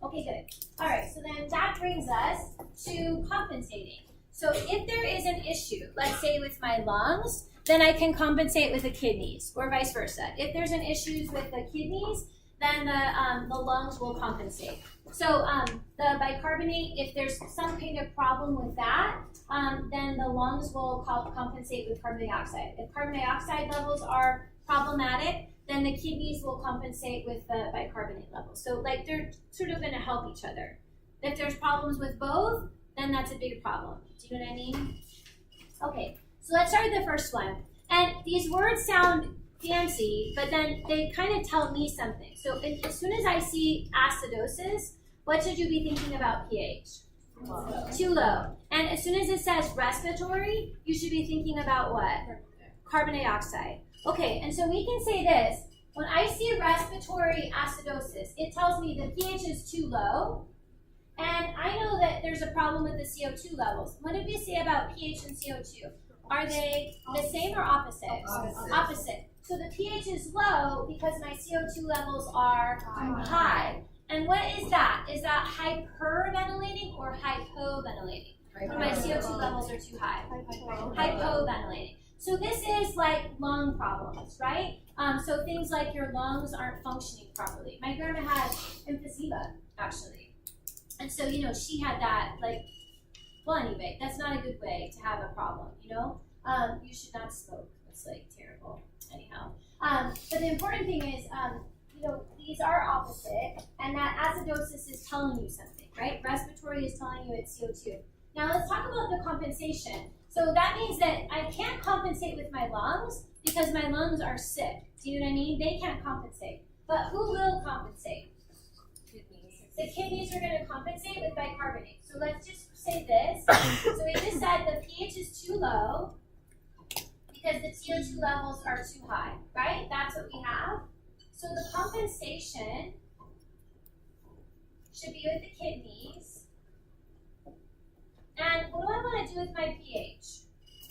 Okay, good. All right, so then that brings us to compensating. So if there is an issue, let's say with my lungs, then I can compensate with the kidneys, or vice versa. If there's an issue with the kidneys, then the lungs will compensate. So the bicarbonate, if there's some kind of problem with that, then the lungs will compensate with carbon dioxide. If carbon dioxide levels are problematic, then the kidneys will compensate with the bicarbonate levels. So like they're sort of going to help each other. If there's problems with both, then that's a big problem. Do you know what I mean? Okay, so let's start with the first one. And these words sound fancy, but then they kind of tell me something. So as soon as I see acidosis, what should you be thinking about pH? Too low. And as soon as it says respiratory, you should be thinking about what? Carbon dioxide. Okay, and so we can say this. When I see respiratory acidosis, it tells me the pH is too low, and I know that there's a problem with the CO2 levels. What did we say about pH and CO2? Are they the same or opposite? Opposite. So the pH is low because my CO2 levels are high. And what is that? Is that hyperventilating or hypoventilating? When my CO2 levels are too high. Hypoventilating. So this is like lung problems, right? So things like your lungs aren't functioning properly. My grandma had emphysema, actually. And so, she had that, well, anyway, that's not a good way to have a problem, You should not smoke. It's, terrible. Anyhow. But the important thing is, these are opposite, and that acidosis is telling you something, right? Respiratory is telling you it's CO2. Now, let's talk about the compensation. So that means that I can't compensate with my lungs because my lungs are sick. Do you know what I mean? They can't compensate. But who will compensate? The kidneys are going to compensate with bicarbonate. So let's just say this. So we just said the pH is too low because the CO2 levels are too high, right? That's what we have. So the compensation should be with the kidneys. And what do I want to do with my pH?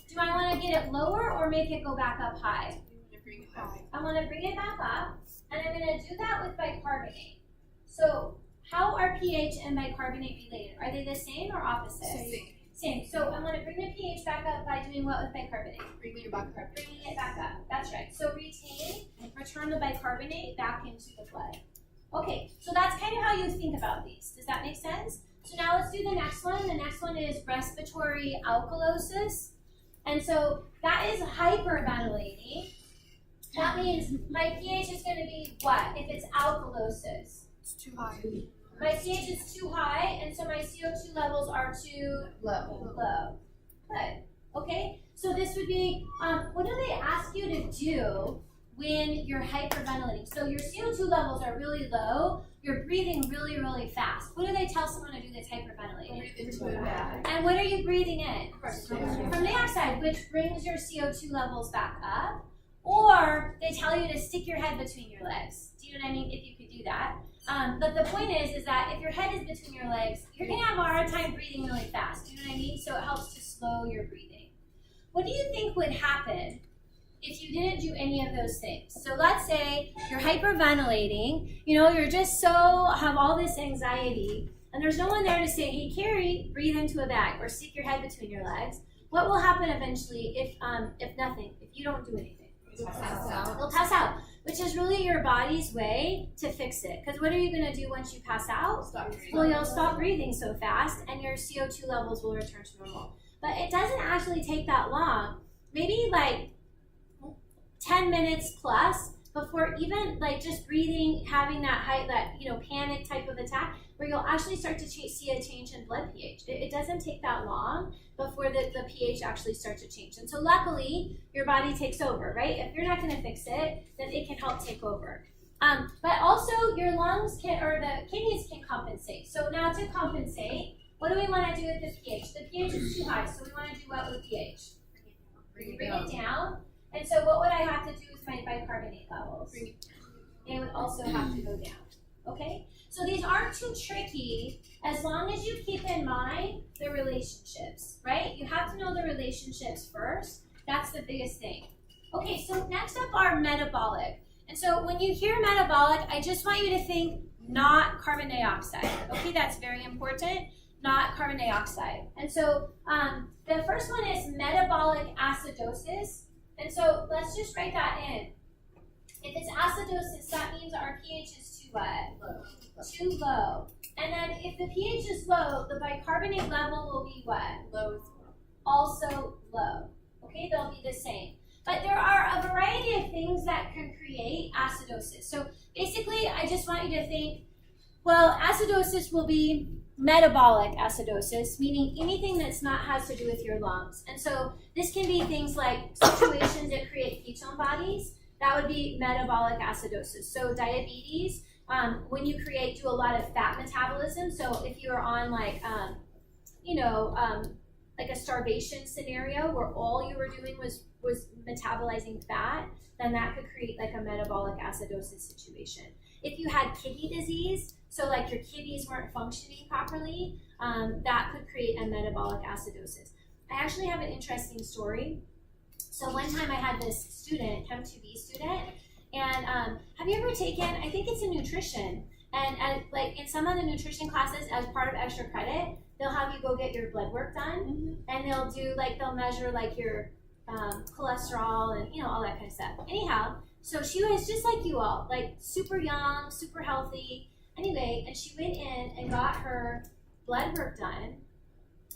Do I want to get it lower or make it go back up high? I want to bring it back up, and I'm going to do that with bicarbonate. So how are pH and bicarbonate related? Are they the same or opposite? Same. So I'm going to bring the pH back up by doing what with bicarbonate? Bringing it back up. That's right. So return the bicarbonate back into the blood. Okay, so that's kind of how you think about these. Does that make sense? So now let's do the next one. The next one is respiratory alkalosis. And so that is hyperventilating. That means my pH is going to be what if it's alkalosis? It's too high. My pH is too high, and so my CO2 levels are too low. Good. Okay, so this would be, what do they ask you to do when you're hyperventilating? So your CO2 levels are really low, you're breathing really, really fast. What do they tell someone to do that's hyperventilating? And what are you breathing in? Carbon dioxide, which brings your CO2 levels back up. Or they tell you to stick your head between your legs. Do you know what I mean? If you could do that. But the point is that if your head is between your legs, you're going to have a hard time breathing really fast. Do you know what I mean? So it helps to slow your breathing. What do you think would happen if you didn't do any of those things? So let's say you're hyperventilating, you're just have all this anxiety, and there's no one there to say, hey, Carrie, breathe into a bag or stick your head between your legs. What will happen eventually if nothing, if you don't do anything? You'll pass out, which is really your body's way to fix it. Because what are you going to do once you pass out? You'll stop breathing so fast, and your CO2 levels will return to normal. But it doesn't actually take that long, maybe 10 minutes plus, before even like just breathing, having that panic type of attack, where you'll actually start to see a change in blood pH. It doesn't take that long before the pH actually starts to change. And so luckily, your body takes over, right? If you're not gonna fix it, then it can help take over. But also your lungs or the kidneys can compensate. So now to compensate, what do we wanna do with the pH? The pH is too high, so we wanna do what with pH? Bring it down. And so what would I have to do with my bicarbonate levels? They would also have to go down, okay? So these aren't too tricky as long as you keep in mind the relationships, right? You have to know the relationships first. That's the biggest thing. Okay, so next up are metabolic. And so when you hear metabolic, I just want you to think not carbon dioxide. Okay, that's very important, not carbon dioxide. And so the first one is metabolic acidosis. And so let's just write that in. If it's acidosis, that means our pH is too what? Too low. And then if the pH is low, the bicarbonate level will be what? Low. Also low. Okay, they'll be the same. But there are a variety of things that can create acidosis. So basically, I just want you to think, well, acidosis will be metabolic acidosis, meaning anything that's not has to do with your lungs. And so this can be things like situations that create ketone bodies. That would be metabolic acidosis. So diabetes, when you do a lot of fat metabolism. So if you are on like a starvation scenario where all you were doing was metabolizing fat, then that could create like a metabolic acidosis situation. If you had kidney disease, so like your kidneys weren't functioning properly, that could create a metabolic acidosis. I actually have an interesting story. So one time I had this student, Chem 2B student, and have you ever taken, I think it's in nutrition, and like in some of the nutrition classes as part of extra credit, they'll have you go get your blood work done, and they'll measure like your cholesterol and all that kind of stuff. Anyhow, so she was just like you all, like super young, super healthy. Anyway, and she went in and got her blood work done,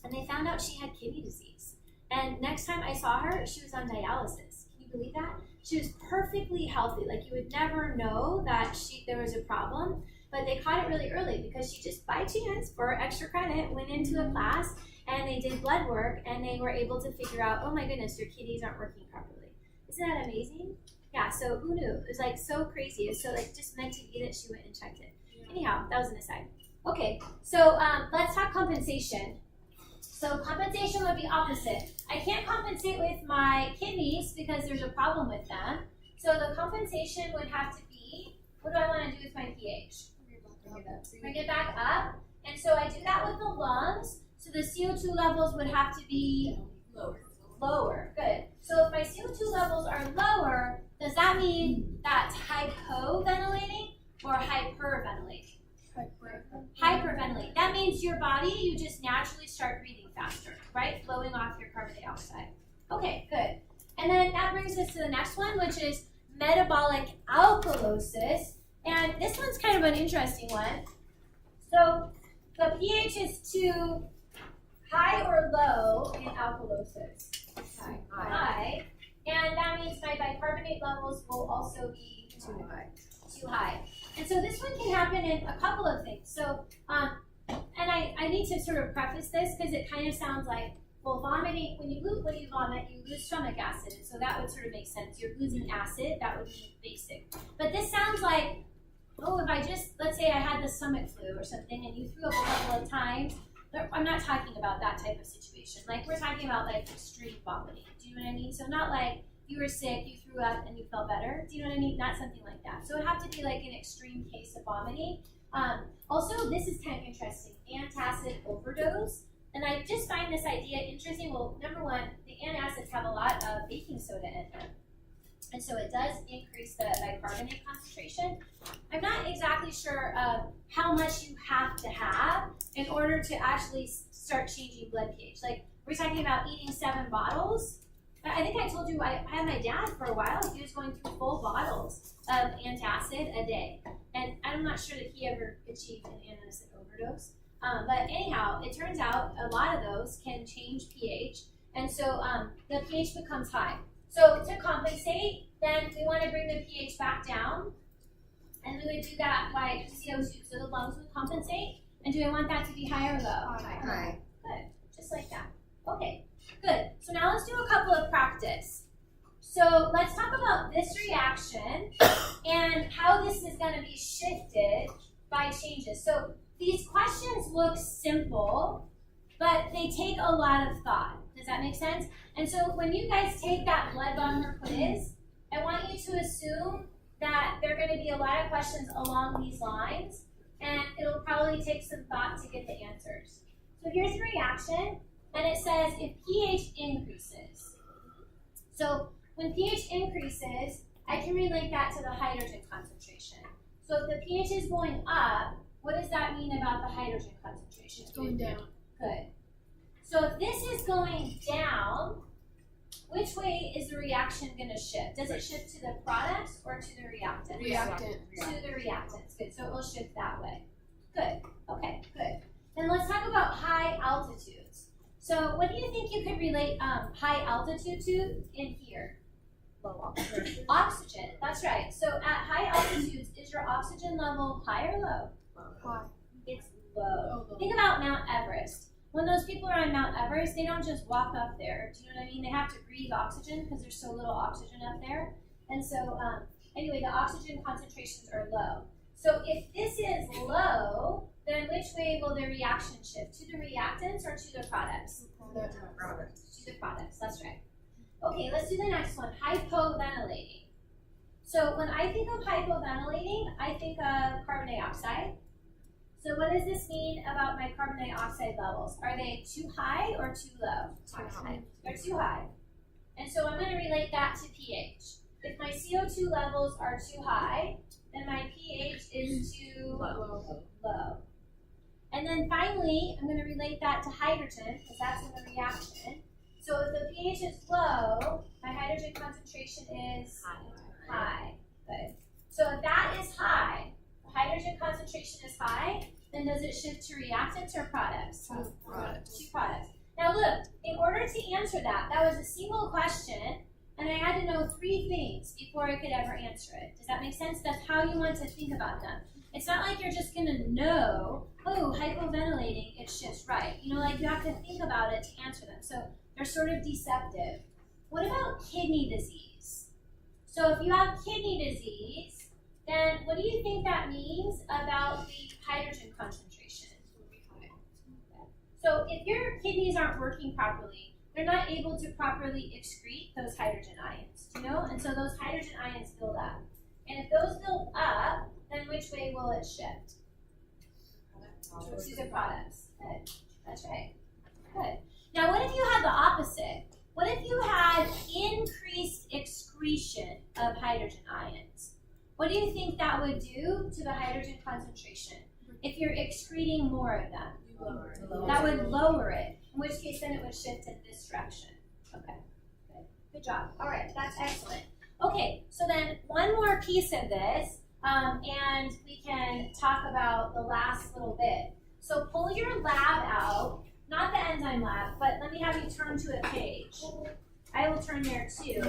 and they found out she had kidney disease. And next time I saw her, she was on dialysis. Can you believe that? She was perfectly healthy. Like you would never know that there was a problem, but they caught it really early because she just by chance for extra credit went into a class and they did blood work and they were able to figure out, oh my goodness, your kidneys aren't working properly. Isn't that amazing? Yeah, so who knew? It was like so crazy. It was so like just meant to be that she went and checked it. Anyhow, that was an aside. Okay, so let's talk compensation. So compensation would be opposite. I can't compensate with my kidneys because there's a problem with them. So the compensation would have to be, what do I want to do with my pH? Bring it back up. And so I do that with the lungs. So the CO2 levels would have to be lower. Good. So if my CO2 levels are lower, does that mean that's hypoventilating or hyperventilating? Hyperventilate. That means your body, you just naturally start breathing faster, right? Blowing off your carbon dioxide. Okay, good. And then that brings us to the next one, which is metabolic alkalosis. And this one's kind of an interesting one. So the pH is too high or low in alkalosis. High. And that means my bicarbonate levels will also be too high. And so this one can happen in a couple of things. So, and I need to sort of preface this because it kind of sounds like, well, vomiting, when you vomit, you lose stomach acid. And so that would sort of make sense. You're losing acid, that would be basic. But this sounds like, oh, if I just, let's say I had the stomach flu or something and you threw up a couple of times, I'm not talking about that type of situation. Like we're talking about like extreme vomiting. Do you know what I mean? So not like you were sick, you threw up, and you felt better. Do you know what I mean? Not something like that. So it would have to be like an extreme case of vomiting. Also, this is kind of interesting, antacid overdose. And I just find this idea interesting. Well, number one, the antacids have a lot of baking soda in them. And so it does increase the bicarbonate concentration. I'm not exactly sure of how much you have to have in order to actually start changing blood pH. Like, we're talking about eating 7 bottles. I think I told you I had my dad for a while. He was going through full bottles of antacid a day. And I'm not sure that he ever achieved an antacid overdose. But anyhow, it turns out a lot of those can change pH. And so the pH becomes high. So to compensate, then we want to bring the pH back down. And we would do that by CO2. So the lungs would compensate. And do I want that to be high or low? High. Good. Just like that. Okay. Good. So now let's do a couple of practice. So let's talk about this reaction and how this is going to be shifted by changes. So these questions look simple, but they take a lot of thought. Does that make sense? And so when you guys take that blood bomber quiz, I want you to assume that there are going to be a lot of questions along these lines, and it'll probably take some thought to get the answers. So here's the reaction, and it says if pH increases. So when pH increases, I can relate that to the hydrogen concentration. So if the pH is going up, what does that mean about the hydrogen concentration? It's going down. Good. So if this is going down, which way is the reaction going to shift? Does it shift to the products or to the reactants? Reactant. To the reactants. Good. So it will shift that way. Good. Okay. Good. Then let's talk about high altitudes. So what do you think you could relate high altitude to in here? Low oxygen. Oxygen. That's right. So at high altitudes, is your oxygen level high or low? High. It's low. Oh, Think about Mount Everest. When those people are on Mount Everest, they don't just walk up there. Do you know what I mean? They have to breathe oxygen because there's so little oxygen up there. And so, anyway, the oxygen concentrations are low. So if this is low, then which way will the reaction shift? To the reactants or to the products? To the products, that's right. Okay, let's do the next one, hypoventilating. So when I think of hypoventilating, I think of carbon dioxide. So what does this mean about my carbon dioxide levels? Are they too high or too low? Too high. They're too high. And so I'm going to relate that to pH. If my CO2 levels are too high, then my pH is too low. And then finally, I'm going to relate that to hydrogen, because that's in the reaction. So if the pH is low, my hydrogen concentration is high. Good. So if that is high, the hydrogen concentration is high, then does it shift to reactants or products? To products. Now look, in order to answer that, that was a single question, and I had to know 3 things before I could ever answer it. Does that make sense? That's how you want to think about them. It's not like you're just going to know, oh, hypoventilating, it shifts right. You know, like you have to think about it to answer them. So they're sort of deceptive. What about kidney disease? So if you have kidney disease, then what do you think that means about the hydrogen concentration? So if your kidneys aren't working properly, they're not able to properly excrete those hydrogen ions, you know? And so those hydrogen ions build up. And if those build up, then which way will it shift? To the products. Good. That's right. Good. Now, what if you had the opposite? What if you had increased excretion of hydrogen ions? What do you think that would do to the hydrogen concentration if you're excreting more of them? That would lower it, in which case then it would shift in this direction. Okay, good job. All right, that's excellent. Okay, so then one more piece of this, and we can talk about the last little bit. So pull your lab out, not the enzyme lab, but let me have you turn to a page. I will turn there too,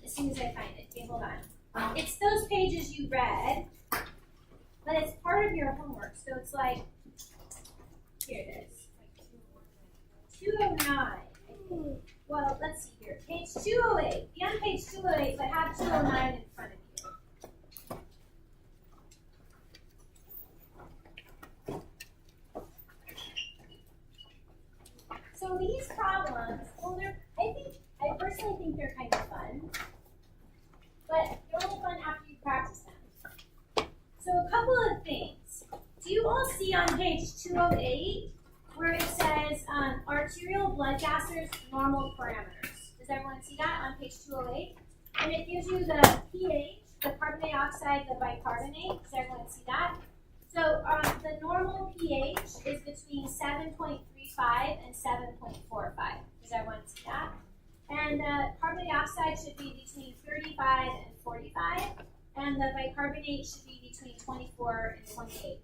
as soon as I find it. Okay, hold on. It's those pages you read, but it's part of your homework, so it's like, here it is. 209. Well, let's see here. Page 208. Be on page 208, but have 209 in front of you. So these problems, well, I personally think they're kind of fun, but they're only fun after you practice them. So a couple of things. Do you all see on page 208 where it says arterial blood gases normal parameters? Does everyone see that on page 208? And it gives you the pH, the carbon dioxide, the bicarbonate. Does everyone see that? So the normal pH is between 7.35 and 7.45. Does everyone see that? And the carbon dioxide should be between 35 and 45. And the bicarbonate should be between 24 and 28.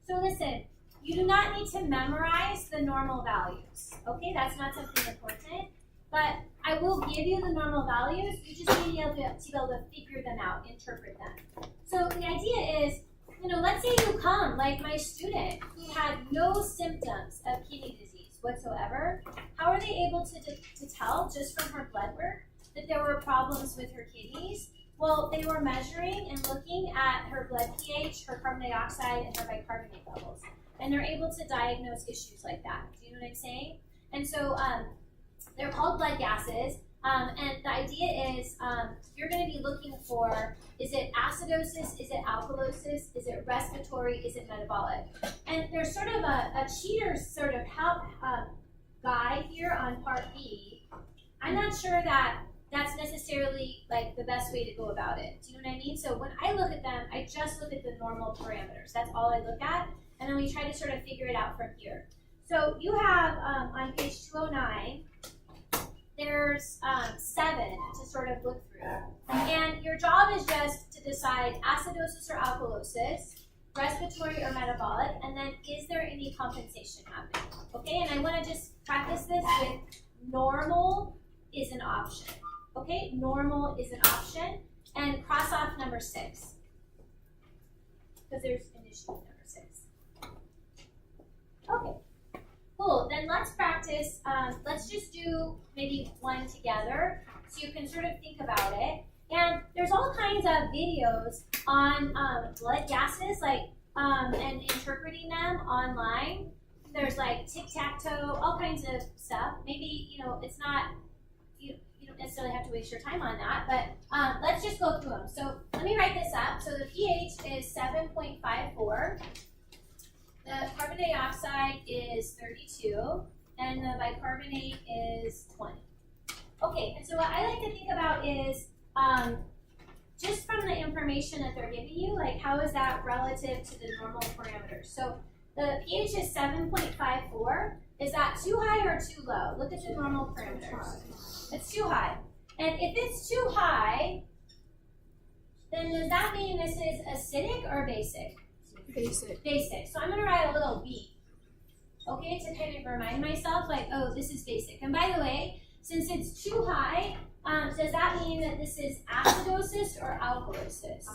So listen, you do not need to memorize the normal values. Okay, that's not something important. But I will give you the normal values, you just need to be able to figure them out, interpret them. So the idea is, let's say you come, like my student, who had no symptoms of kidney disease whatsoever. How are they able to tell, just from her blood work, that there were problems with her kidneys? Well, they were measuring and looking at her blood pH, her carbon dioxide, and her bicarbonate levels. And they're able to diagnose issues like that. Do you know what I'm saying? And so they're called blood gases. And the idea is you're going to be looking for, is it acidosis, is it alkalosis, is it respiratory, is it metabolic? And there's sort of a cheater sort of help guide here on part B. I'm not sure that that's necessarily like the best way to go about it. Do you know what I mean? So when I look at them, I just look at the normal parameters. That's all I look at. And then we try to sort of figure it out from here. So you have on page 209, there's 7 to sort of look through. And your job is just to decide acidosis or alkalosis, respiratory or metabolic, and then is there any compensation happening? Okay, and I want to just practice this with normal is an option. Okay, normal is an option, and cross off number 6. Because there's an issue with number 6. Okay. Cool, then let's practice, let's just do maybe one together so you can sort of think about it. And there's all kinds of videos on blood gases, like, and interpreting them online. There's like tic-tac-toe, all kinds of stuff. Maybe, it's not, you don't necessarily have to waste your time on that, but let's just go through them. So let me write this up. So the pH is 7.54. The carbon dioxide is 32, and the bicarbonate is 20. Okay, and so what I like to think about is just from the information that they're giving you, like how is that relative to the normal parameters? So the pH is 7.54. Is that too high or too low? Look at the normal parameters. It's too high. And if it's too high, then does that mean this is acidic or basic? Basic. So I'm going to write a little B, okay, to kind of remind myself, like, oh, this is basic. And by the way, since it's too high, does that mean that this is acidosis or alkalosis?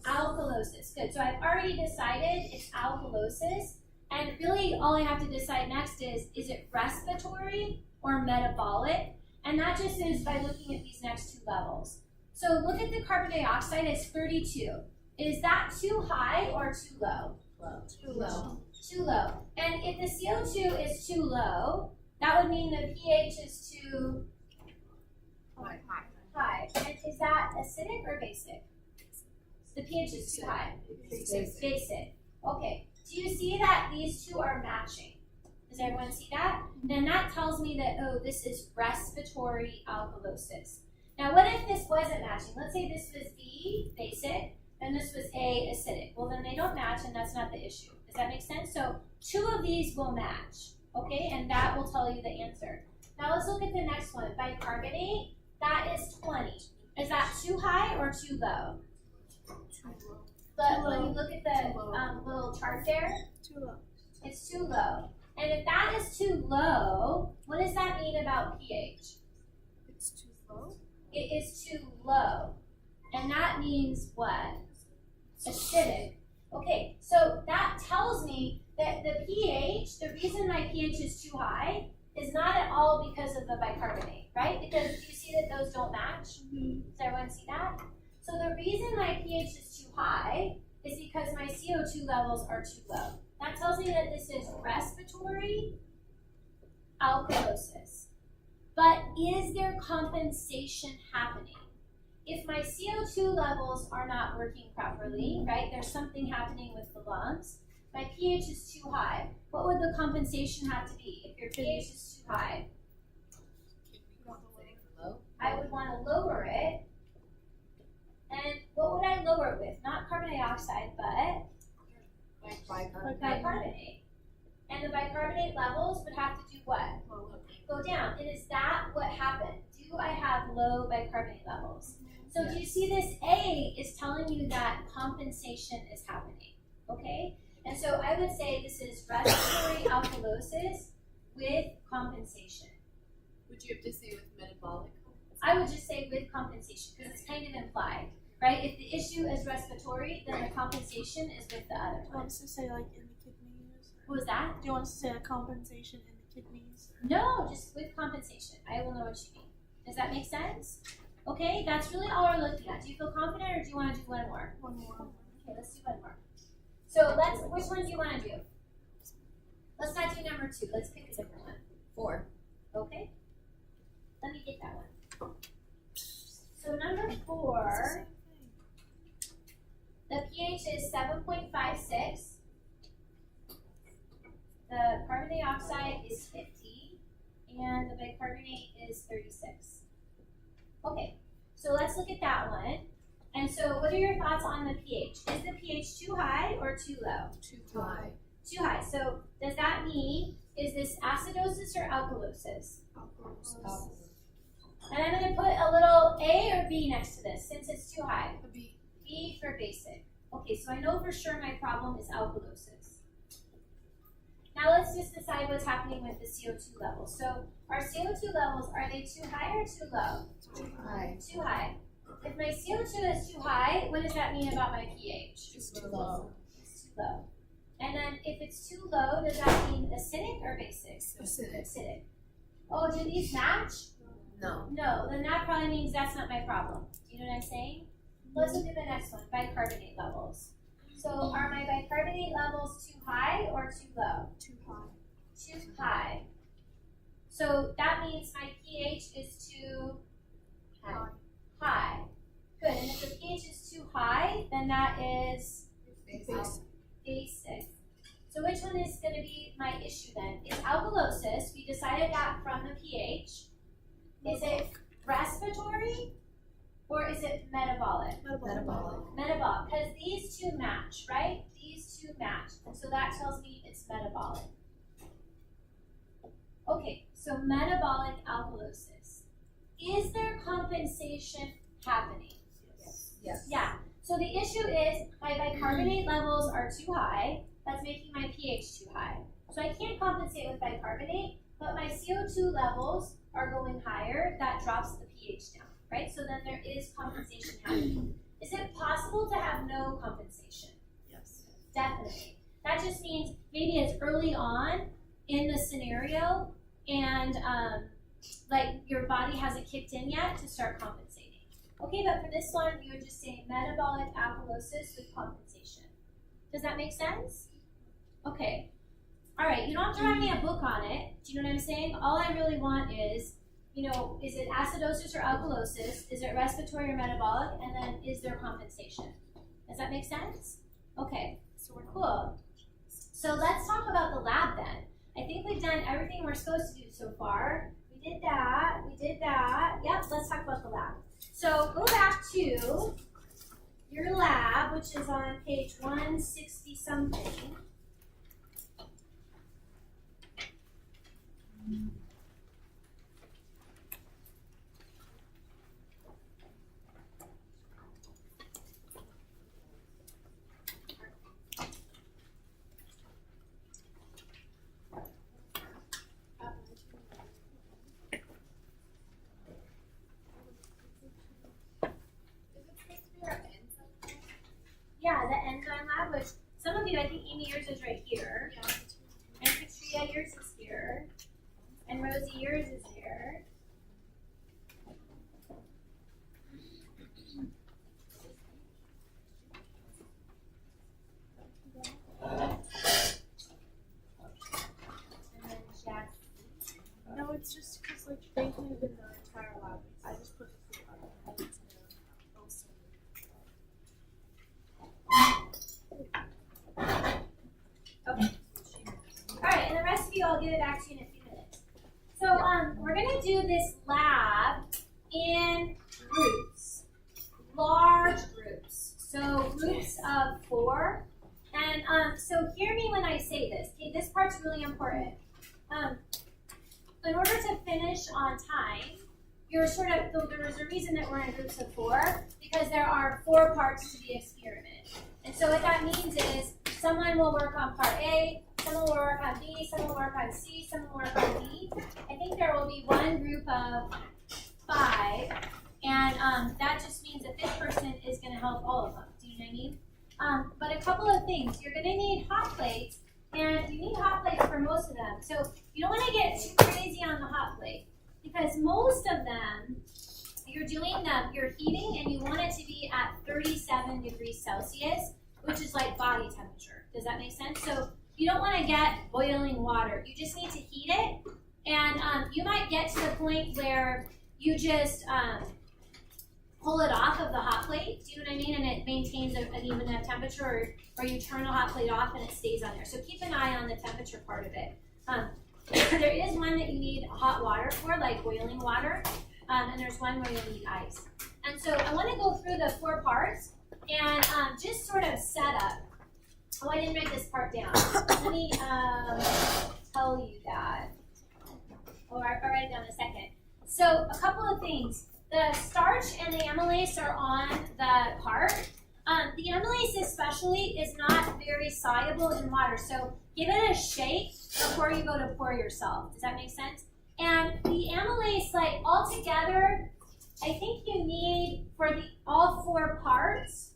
Alkalosis. Good. So I've already decided it's alkalosis. And really, all I have to decide next is it respiratory or metabolic? And that just is by looking at these next 2 levels. So look at the carbon dioxide, it's 32. Is that too high or too low? Too low. Too low. And if the CO2 is too low, that would mean the pH is too high. And is that acidic or basic? The pH is too high. Basic. Okay. Do you see that these 2 are matching? Does everyone see that? Then that tells me that, oh, this is respiratory alkalosis. Now, what if this wasn't matching? Let's say this was B, basic, and this was A, acidic. Well, then they don't match, and that's not the issue. Does that make sense? So 2 of these will match, okay? And that will tell you the answer. Now let's look at the next one. Bicarbonate, that is 20. Is that too high or too low? But when you look at the little chart there, Too low. it's too low. And if that is too low, what does that mean about pH? It's too low. It is too low. And that means what? Acidic. Okay, so that tells me that the pH, the reason my pH is too high is not at all because of the bicarbonate, right? Because you see that those don't match? Does everyone see that? So the reason my pH is too high is because my CO2 levels are too low. That tells me that this is respiratory alkalosis. But is there compensation happening? If my CO2 levels are not working properly, right, there's something happening with the lungs, my pH is too high. What would the compensation have to be if your pH is too high? I would want to lower it. And what would I lower it with? Not carbon dioxide, but bicarbonate. And the bicarbonate levels would have to do what? Go down. And is that what happened? Do I have low bicarbonate levels? So do you see this A is telling you that compensation is happening, okay? And so I would say this is respiratory alkalosis with compensation. Would you have to say with metabolic? I would just say with compensation, because it's kind of implied, right? If the issue is respiratory, then the compensation is with the other Do you one. want us to say like in the kidneys? What was that? Do you want us to say a compensation in the kidneys? No, just with compensation. I will know what you mean. Does that make sense? Okay, that's really all we're looking at. Do you feel confident or do you want to do one more? One more. Okay, let's do one more. So which one do you want to do? Let's not do number 2. Let's pick a different one. 4. Okay. Let me get that one. So number 4, the pH is 7.56. The carbon dioxide is 50, and the bicarbonate is 36. Okay, so let's look at that one. And so what are your thoughts on the pH? Is the pH too high or too low? Too high. Too high. So does that mean, is this acidosis or alkalosis? And I'm going to put a little A or B next to this since it's too high. A B. B for basic. Okay, so I know for sure my problem is alkalosis. Now let's just decide what's happening with the CO2 levels. So our CO2 levels, are they too high or too low? Too high. Too high. If my CO2 is too high, what does that mean about my pH? It's too low. It's too low. And then if it's too low, does that mean acidic or basic? Acidic. Acidic. Oh, do these match? No. No, then that probably means that's not my problem. Do you know what I'm saying? Let's look at the next one, bicarbonate levels. So are my bicarbonate levels too high or too low? Too high. Too high. So that means my pH is too high. Good, and if the pH is too high, then that is basic. So which one is going to be my issue then? It's alkalosis. We decided that from the pH. Is it respiratory or is it metabolic? Metabolic. Metabolic, because these two match, right? These two match, and so that tells me it's metabolic. Okay, so metabolic alkalosis. Is there compensation happening? Yes. Yeah. So the issue is my bicarbonate levels are too high. That's making my pH too high. So I can't compensate with bicarbonate, but my CO2 levels are going higher. That drops the pH down, right? So then there is compensation happening. Is it possible to have no compensation? Yes. Definitely. That just means maybe it's early on in the scenario and like your body hasn't kicked in yet to start compensating. Okay, but for this one, you would just say metabolic alkalosis with compensation. Does that make sense? Okay. All right, you don't have to write me a book on it. Do you know what I'm saying? All I really want is, is it acidosis or alkalosis? Is it respiratory or metabolic? And then is there compensation? Does that make sense? Okay, so we're cool. So let's talk about the lab then. I think we've done everything we're supposed to do so far. We did that. Yep, let's talk about the lab. So go back to your lab, which is on page 160 something. Yeah, the enzyme lab, which some of you, I think Amy, yours is right here. And Katria, yours is here. And Rosie, yours is here. And then Jack. No, it's just because like they live in the entire lab. I just put the food on the heads Okay. All right, and the rest of you, I'll give it back to you in a few minutes. So, we're gonna do this lab in groups, large groups. So groups of 4. And so hear me when I say this. Okay, this part's really important. In order to finish on time, there's a reason that we're in groups of 4 because there are 4 parts to the experiment. And so what that means is someone will work on part A, some will work on B, some will work on C, some will work on D. I think there will be one group of 5, and that just means the 5th person is going to help all of them. Do you know what I mean? But a couple of things. You're going to need hot plates, and you need hot plates for most of them. So you don't want to get too crazy on the hot plate, because most of them, you're heating, and you want it to be at 37 degrees Celsius, which is like body temperature. Does that make sense? So you don't want to get boiling water. You just need to heat it, and you might get to the point where you just pull it off of the hot plate. Do you know what I mean? And it maintains an even enough temperature, or you turn the hot plate off and it stays on there. So keep an eye on the temperature part of it. There is one that you need hot water for, like boiling water, and there's one where you need ice. And so I want to go through the 4 parts and just sort of set up. Oh, I didn't write this part down. Let me tell you that. Oh, I'll write it down in a second. So a couple of things. The starch and the amylase are on the part. The amylase especially is not very soluble in water, so give it a shake before you go to pour yourself. Does that make sense? And the amylase, like altogether, I think you need for all 4 parts.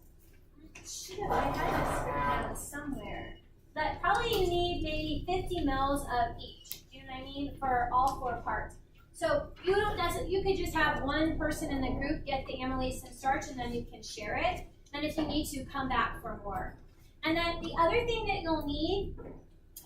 Shoot, I had this written down somewhere. But probably you need maybe 50 mils of each. Do you know what I mean? For all 4 parts. So you don't necessarily, you could just have one person in the group get the amylase and starch, and then you can share it. And if you need to, come back for more. And then the other thing that you'll need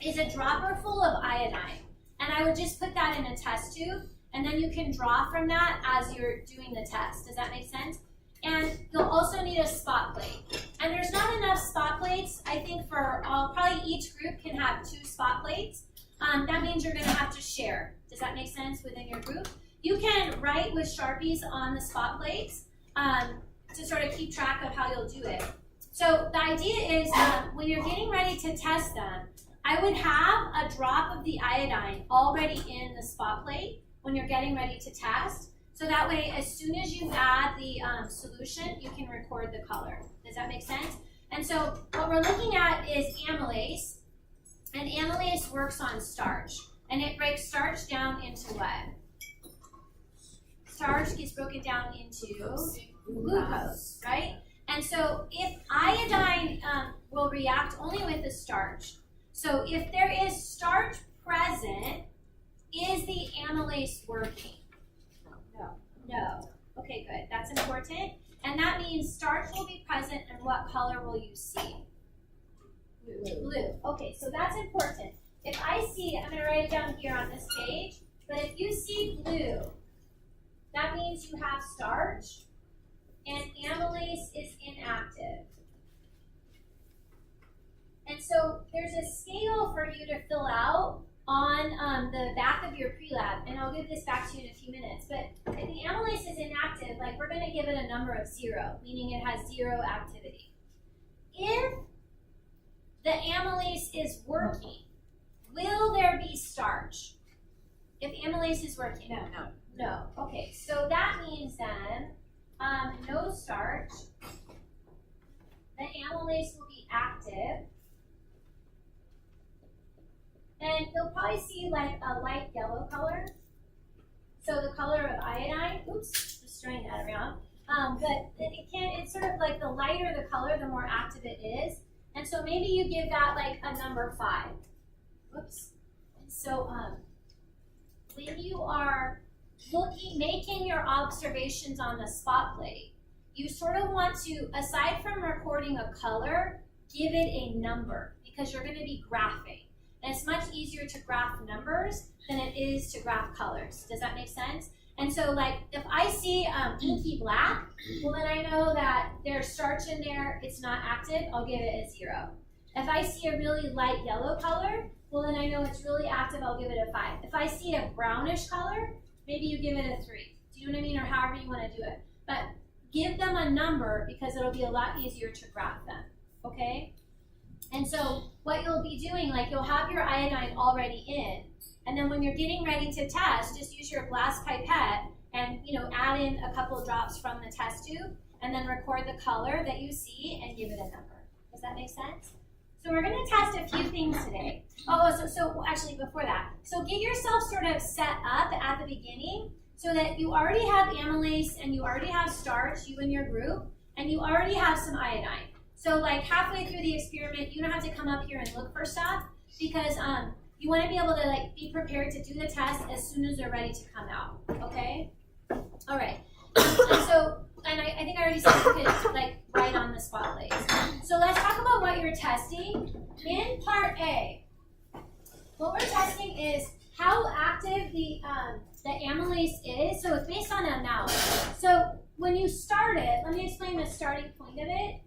is a dropper full of iodine. And I would just put that in a test tube, and then you can draw from that as you're doing the test. Does that make sense? And you'll also need a spot plate. And there's not enough spot plates, I think, for all. Probably each group can have 2 spot plates. That means you're going to have to share. Does that make sense within your group? You can write with Sharpies on the spot plates to sort of keep track of how you'll do it. So the idea is when you're getting ready to test them, I would have a drop of the iodine already in the spot plate when you're getting ready to test. So that way, as soon as you add the solution, you can record the color. Does that make sense? And so what we're looking at is amylase. And amylase works on starch. And it breaks starch down into what? Starch gets broken down into glucose, right? And so if iodine will react only with the starch. So if there is starch present, is the amylase working? No. Okay, good. That's important. And that means starch will be present, and what color will you see? Blue. Okay, so that's important. If I see, I'm going to write it down here on this page, but if you see blue, that means you have starch, and amylase is inactive. And so there's a scale for you to fill out on the back of your pre-lab, and I'll give this back to you in a few minutes. But if the amylase is inactive, like we're going to give it a number of 0, meaning it has 0 activity. If the amylase is working, will there be starch? If amylase is working? No. Okay, so that means then no starch. The amylase will be active. And you'll probably see like a light yellow color. So the color of iodine, oops, just throwing that around. But it's sort of like the lighter the color, the more active it is. And so maybe you give that like a number 5. Whoops. And so when you are making your observations on the spot plate, you sort of want to, aside from recording a color, give it a number because you're going to be graphing. And it's much easier to graph numbers than it is to graph colors. Does that make sense? And so like if I see inky black, well then I know that there's starch in there, it's not active, I'll give it a 0. If I see a really light yellow color, well then I know it's really active, I'll give it a 5. If I see a brownish color, maybe you give it a 3. Do you know what I mean? Or however you want to do it. But give them a number because it'll be a lot easier to graph them, okay? And so what you'll be doing, like you'll have your iodine already in, and then when you're getting ready to test, just use your glass pipette and add in a couple of drops from the test tube, and then record the color that you see and give it a number. Does that make sense? So we're going to test a few things today. So actually before that, so get yourself sort of set up at the beginning so that you already have amylase and you already have starch, you and your group, and you already have some iodine. So like halfway through the experiment, you don't have to come up here and look for stuff because you want to be able to like be prepared to do the test as soon as they're ready to come out. Okay? All right. And I think I already said you could like write on the spotlight. So let's talk about what you're testing. In part A, what we're testing is how active the amylase is. So it's based on a mouse. So when you start it, let me explain the starting point of it.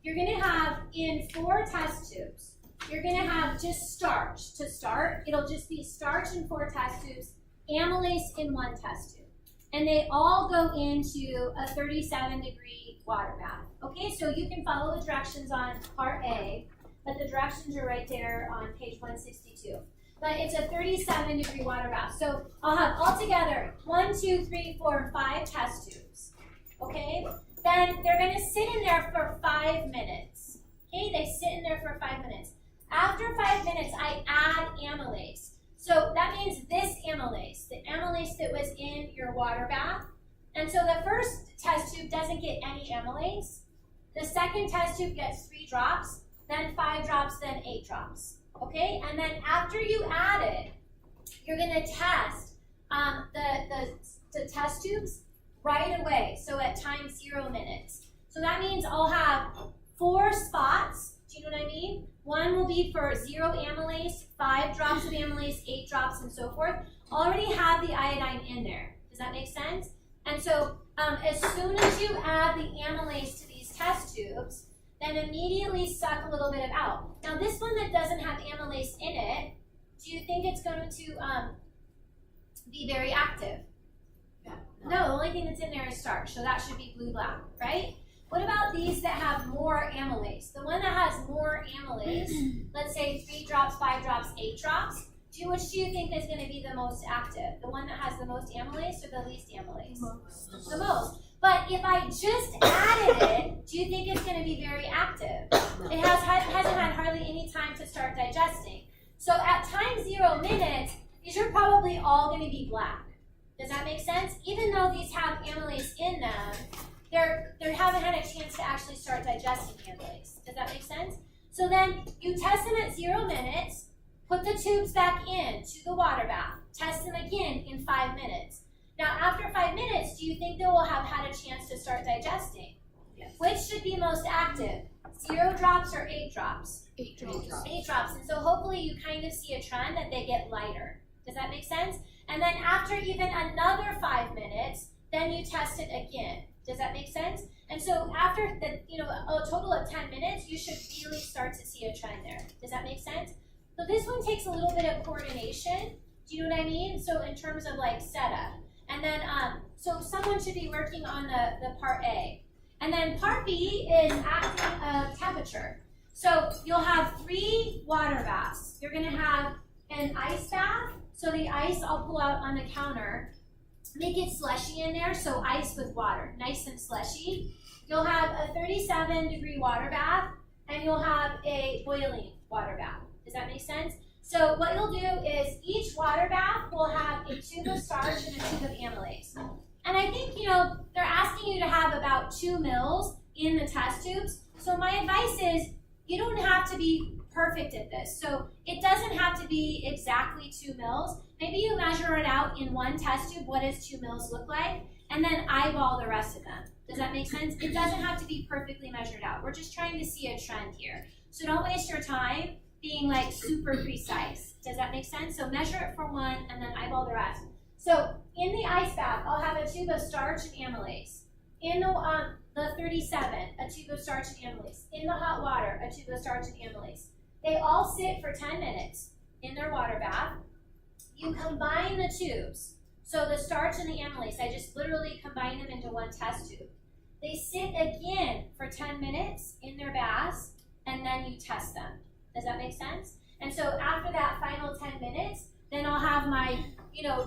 You're going to have in 4 test tubes, you're going to have just starch to start. It'll just be starch in 4 test tubes, amylase in 1 test tube. And they all go into a 37-degree water bath. Okay, so you can follow the directions on part A, but the directions are right there on page 162. But it's a 37-degree water bath. So I'll have altogether 1, 2, 3, 4, 5 test tubes. Okay, then they're going to sit in there for 5 minutes. Okay, they sit in there for 5 minutes. After 5 minutes, I add amylase. So that means this amylase, the amylase that was in your water bath. And so the first test tube doesn't get any amylase. The second test tube gets 3 drops, then 5 drops, then 8 drops. Okay, and then after you add it, you're going to test the test tubes right away. So at time 0 minutes. So that means I'll have 4 spots. Do you know what I mean? 1 will be for 0 amylase, 5 drops of amylase, 8 drops, and so forth. Already have the iodine in there. Does that make sense? And so as soon as you add the amylase to these test tubes, then immediately suck a little bit of out. Now this one that doesn't have amylase in it, do you think it's going to be very active? No, the only thing that's in there is starch, so that should be blue-black, right? What about these that have more amylase? The one that has more amylase, let's say 3 drops, 5 drops, 8 drops, which do you think is going to be the most active? The one that has the most amylase or the least amylase? The most. But if I just added it, do you think it's going to be very active? It hasn't had hardly any time to start digesting. So at time 0 minutes, these are probably all going to be black. Does that make sense? Even though these have amylase in them, they haven't had a chance to actually start digesting amylase. Does that make sense? So then you test them at 0 minutes, put the tubes back in to the water bath, test them again in 5 minutes. Now after 5 minutes, do you think they will have had a chance to start digesting? Yes. Which should be most active? 0 drops or 8 drops? 8 drops. 8 drops. And so hopefully you kind of see a trend that they get lighter. Does that make sense? And then after even another 5 minutes, then you test it again. Does that make sense? And so after a total of 10 minutes, you should really start to see a trend there. Does that make sense? So this one takes a little bit of coordination. Do you know what I mean? So in terms of like setup. And then, so someone should be working on the part A. And then part B is acting temperature. So you'll have 3 water baths. You're gonna have an ice bath. So the ice I'll pull out on the counter. Make it slushy in there, so ice with water, nice and slushy. You'll have a 37-degree water bath, and you'll have a boiling water bath. Does that make sense? So what you'll do is each water bath will have a tube of starch and a tube of amylase. And I think, they're asking you to have about 2 mils in the test tubes. So my advice is you don't have to be perfect at this. So it doesn't have to be exactly 2 mils. Maybe you measure it out in 1 test tube, what does 2 mils look like, and then eyeball the rest of them. Does that make sense? It doesn't have to be perfectly measured out. We're just trying to see a trend here. So don't waste your time being like super precise. Does that make sense? So measure it for 1 and then eyeball the rest. So in the ice bath, I'll have a tube of starch and amylase. In the 37, a tube of starch and amylase. In the hot water, a tube of starch and amylase. They all sit for 10 minutes in their water bath. You combine the tubes. So the starch and the amylase, I just literally combine them into 1 test tube. They sit again for 10 minutes in their baths, and then you test them. Does that make sense? And so after that final 10 minutes, then I'll have my,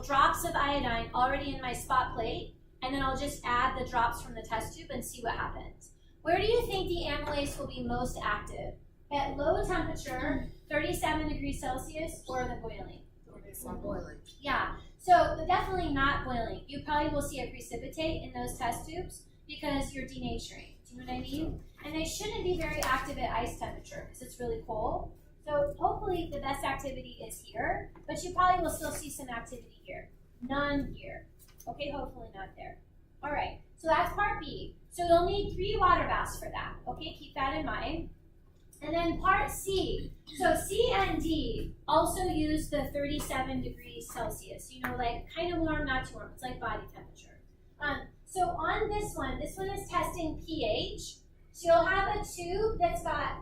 drops of iodine already in my spot plate, and then I'll just add the drops from the test tube and see what happens. Where do you think the amylase will be most active? At low temperature, 37 degrees Celsius or the boiling? Boiling. Yeah, so definitely not boiling. You probably will see it precipitate in those test tubes because you're denaturing. Do you know what I mean? And they shouldn't be very active at ice temperature because it's really cold. So hopefully the best activity is here, but you probably will still see some activity here. None here. Okay, hopefully not there. All right, so that's part B. So you'll need 3 water baths for that. Okay, keep that in mind. And then part C. So C and D also use the 37 degrees Celsius. You know, like kind of warm, not too warm. It's like body temperature. So on this one is testing pH. So you'll have a tube that's got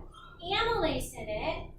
amylase in it,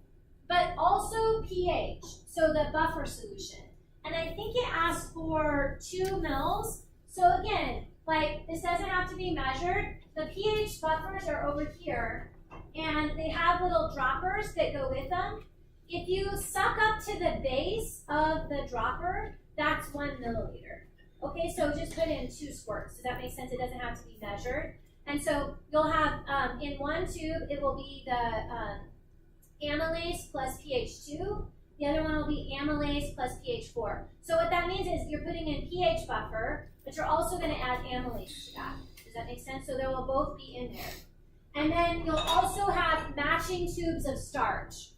but also pH, so the buffer solution. And I think it asks for 2 mils. So again, like this doesn't have to be measured. The pH buffers are over here, and they have little droppers that go with them. If you suck up to the base of the dropper, that's 1 milliliter. Okay, so just put in 2 squirts. Does that make sense? It doesn't have to be measured. And so you'll have, in one tube, it will be the amylase plus pH2. The other one will be amylase plus pH4. So what that means is you're putting in pH buffer, but you're also going to add amylase to that. Does that make sense? So they will both be in there. And then you'll also have matching tubes of starch.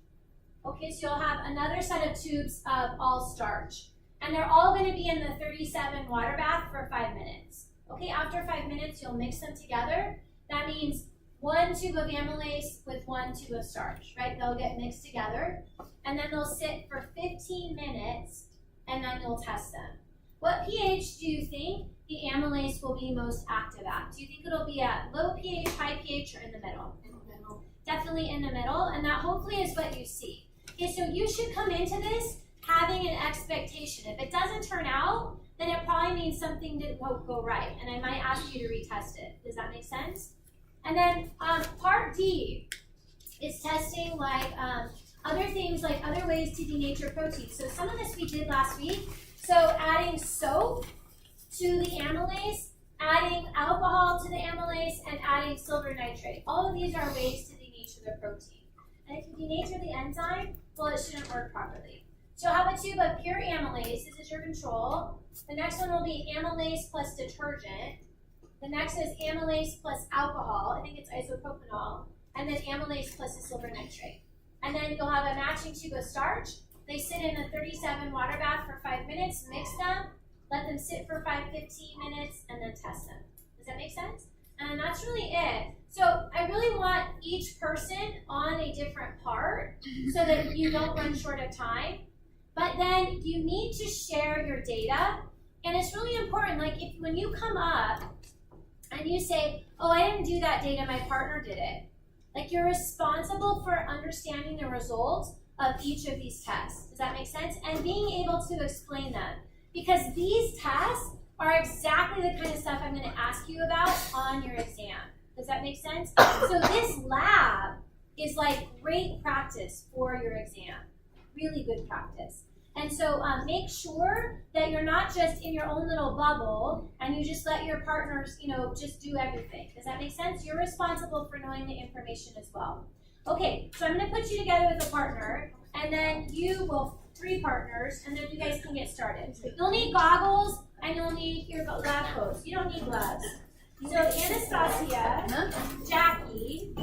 Okay, so you'll have another set of tubes of all starch. And they're all going to be in the 37 water bath for 5 minutes. Okay, after 5 minutes, you'll mix them together. That means 1 tube of amylase with 1 tube of starch, right? They'll get mixed together. And then they'll sit for 15 minutes, and then you'll test them. What pH do you think the amylase will be most active at? Do you think it'll be at low pH, high pH, or in the middle? In the middle. Definitely in the middle, and that hopefully is what you see. Okay, so you should come into this having an expectation. If it doesn't turn out, then it probably means something didn't go right, and I might ask you to retest it. Does that make sense? And then part D is testing like other things, like other ways to denature protein. So some of this we did last week. So adding soap to the amylase, adding alcohol to the amylase, and adding silver nitrate. All of these are ways to denature the protein. And if you denature the enzyme, well, it shouldn't work properly. So you'll have a tube of pure amylase. This is your control. The next one will be amylase plus detergent. The next is amylase plus alcohol. I think it's isopropanol. And then amylase plus the silver nitrate. And then you'll have a matching tube of starch. They sit in a 37 water bath for 5 minutes, mix them, let them sit for 15 minutes, and then test them. Does that make sense? And that's really it. So I really want each person on a different part so that you don't run short of time. But then you need to share your data. And it's really important, like when you come up and you say, oh, I didn't do that data, my partner did it. Like you're responsible for understanding the results of each of these tests. Does that make sense? And being able to explain them. Because these tests are exactly the kind of stuff I'm going to ask you about on your exam. Does that make sense? So this lab is like great practice for your exam. Really good practice. And so make sure that you're not just in your own little bubble and you just let your partners, just do everything. Does that make sense? You're responsible for knowing the information as well. Okay, so I'm going to put you together with a partner, and then you will 3 partners, and then you guys can get started. You'll need goggles, and you'll need your lab coats. You don't need gloves. So Anastasia, Jackie,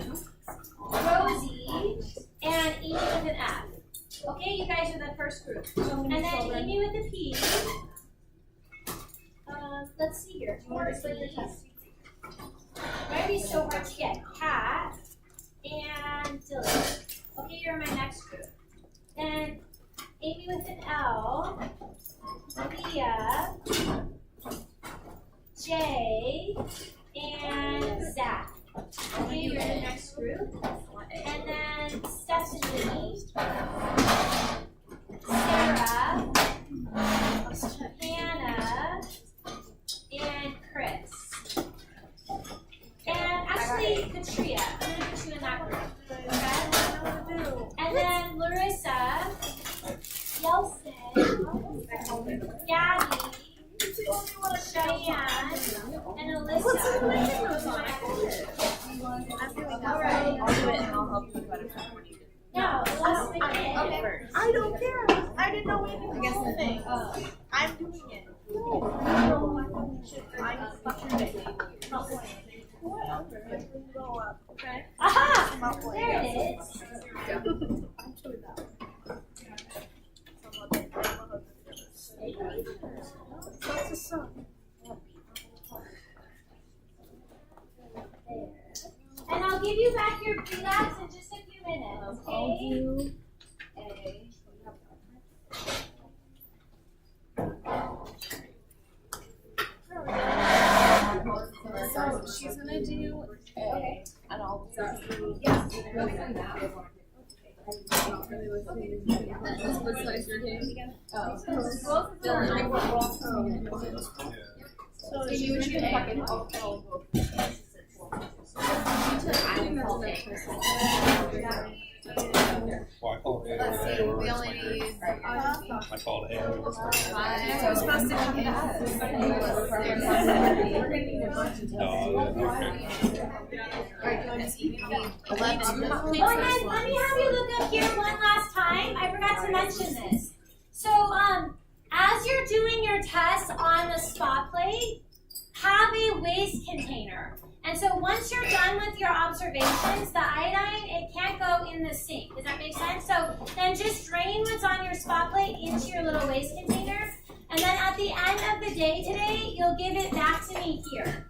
Rosie, and Amy with an F. Okay, you guys are the first group. And then Amy with a P. Let's see here. Do you want to split your test? Might be so hard to get. Kat and Dylan. Okay, you're my next group. Then Amy with an L, Leah, Jay, and Zach. Okay, you're the next group. And then Stephanie, Sarah, Hannah, and Chris. And actually, Katria, I'm going to put you in that group. Okay? And then Larissa, Yelson, Gabby, Cheyenne, and Alyssa. All right. I'll do it and I'll help you. No, Alyssa McKay. first. I don't care. I didn't know anything. I'm doing it. No, I'm fucking it. Go up. Okay. Aha! There it is. I'm doing that. That's a song. And I'll give you back your relapse in just a few minutes, okay? So she's gonna do A, and I'll do What size your game? So you would do A. Well, I called A. We only need I called A. five. So it's supposed to be No, Alright, you want to see 11. Oh, and then let me have you look up here one last time. I forgot to mention this. So, as you're doing your test on the spot plate, have a waste container. And so once you're done with your observations, the iodine, it can't go in the sink. Does that make sense? So then just drain what's on your spot plate into your little waste container. And then at the end of the day today, you'll give it back to me here.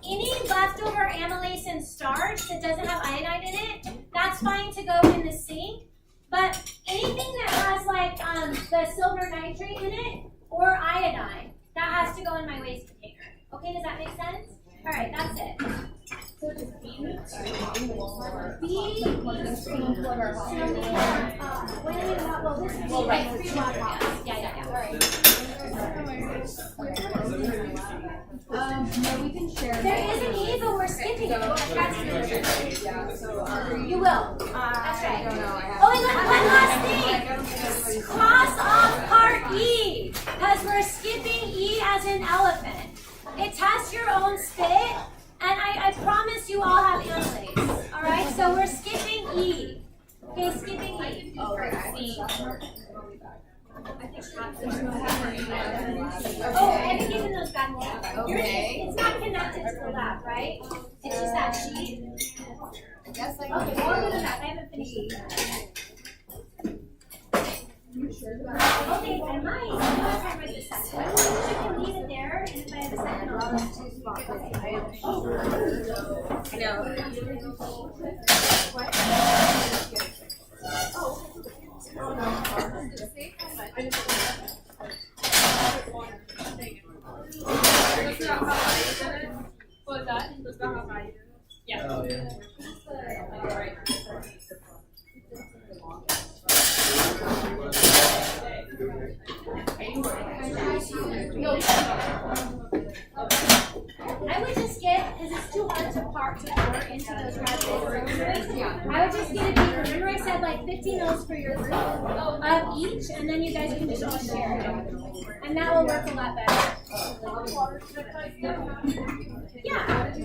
Any leftover amylase and starch that doesn't have iodine in it, that's fine to go in the sink. But anything that has like the silver nitrate in it or iodine, that has to go in my waste container. Okay, does that make sense? All right, that's it. So just B means what well, this is right, free water. Yeah. All right. No, we can share. There is an E, but we're skipping it. You will. That's right. Oh, and then one last thing. Cross off part E, because we're skipping E as in elephant. It tests your own spit, and I promise you all have amylase. All right, so we're skipping E. Okay, skipping E. Oh, C. Oh, I've been giving those back now. Okay. It's not connected to the lab, right? It's just that sheet. I guess I Okay, can. I'll go to that. I haven't finished it. Okay, I might. I'm gonna try to write this second. You can leave it there, and if I have a second, I'll Oh, yeah. I would just get, because it's too hard to pour into those raspberry cylinders. I would just get a beaker. Remember I said like 50 mils for your group of each, and then you guys can just all share it. And that will work a lot better. Yeah. 50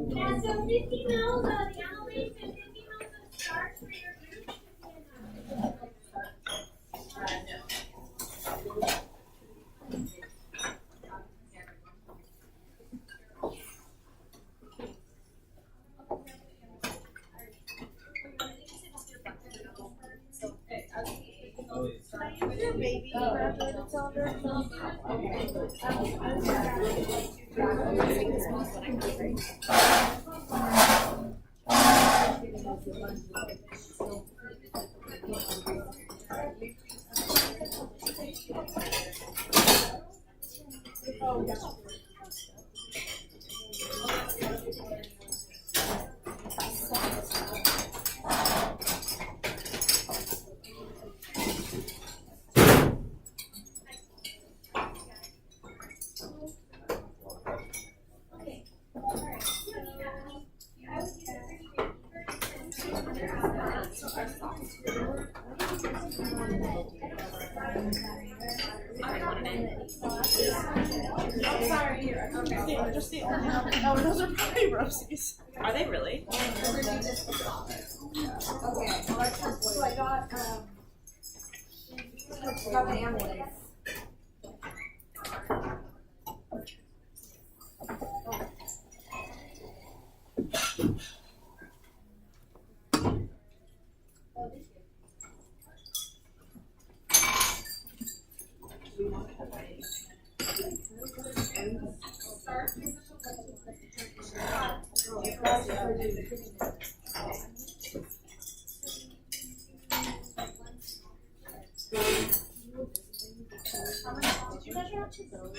Yeah, so 50 mils of amylase and 50 mils of starch for your group. your baby. I'm sorry. They're just the only. Oh, those are probably Rosie's. Are they really? So I got the ambulance. Did you measure out to those?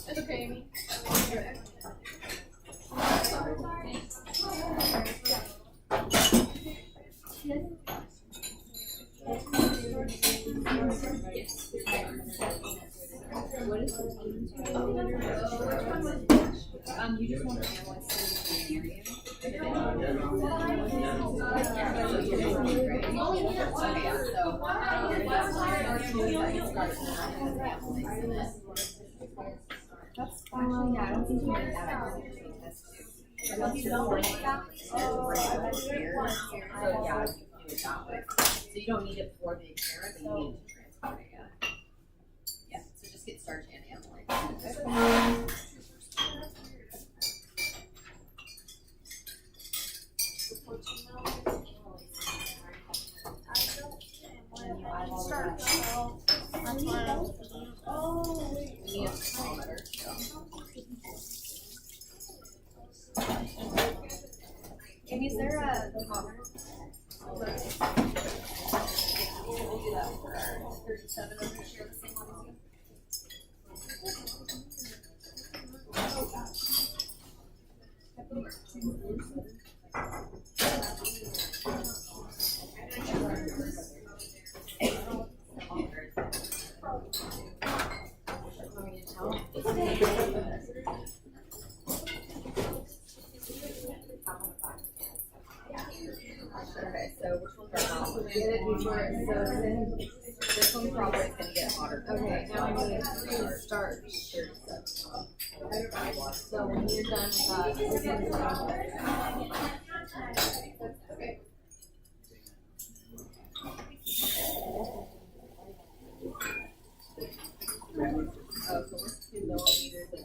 It's okay, Amy. You just want to analyze the area. That's fine. Yeah, I don't think you need that. You don't like that? Oh, I bet you want. So yeah, you can do it that way. So you don't need it for the experiment, but you need it to transport it, yeah. Yeah, so just get starch and amylase. Start. That's why I was thinking. Oh, wait. You need a thermometer, so. Amy, is there a thermometer? We'll do that for our 37 over here, the same one Okay, so which one's our hot one? Get it before it soaks in. This one's probably gonna get hotter. Okay, now I need to start. So when you're done with that, this Okay. Oh, so we're 2 milliliters of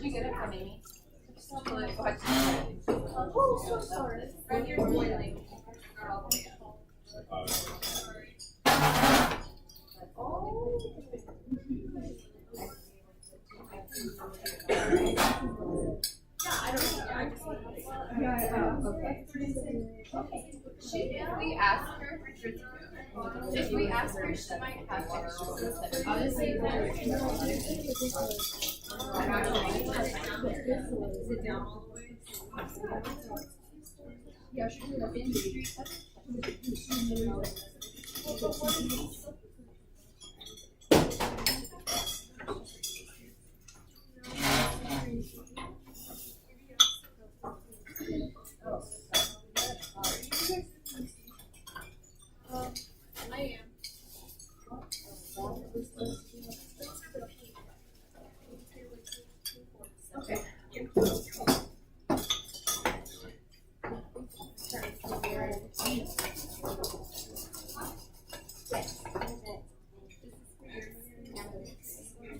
you get it from Amy? Oh, so sorry. Right here, boiling. If we ask her, she might have extra. Honestly, I am. Okay.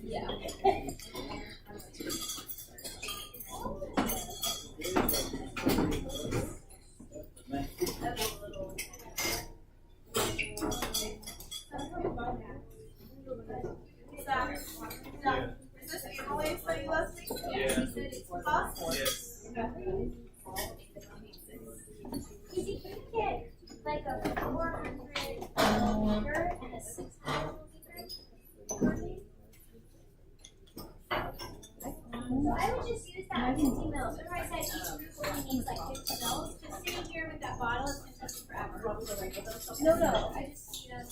Yeah. Is this Annalise that you left me? Yeah. Huh? Yes. Easy, can you get like a 400 liter and a 600 liter? I would just use that 50 mils. Remember I said each group only needs like 50 mils? Just sitting here with that bottle is gonna take you forever. No, I just need them.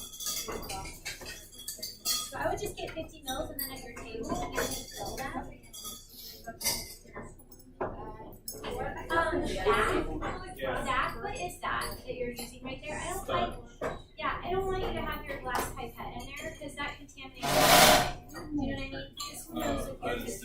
So I would just get 50 mils and then at your table, you can fill that. Zach, what is that you're using right there? I don't like, I don't want you to have your glass pipette in there because that contaminates everything. Do you know what I mean? Just who knows if you're just,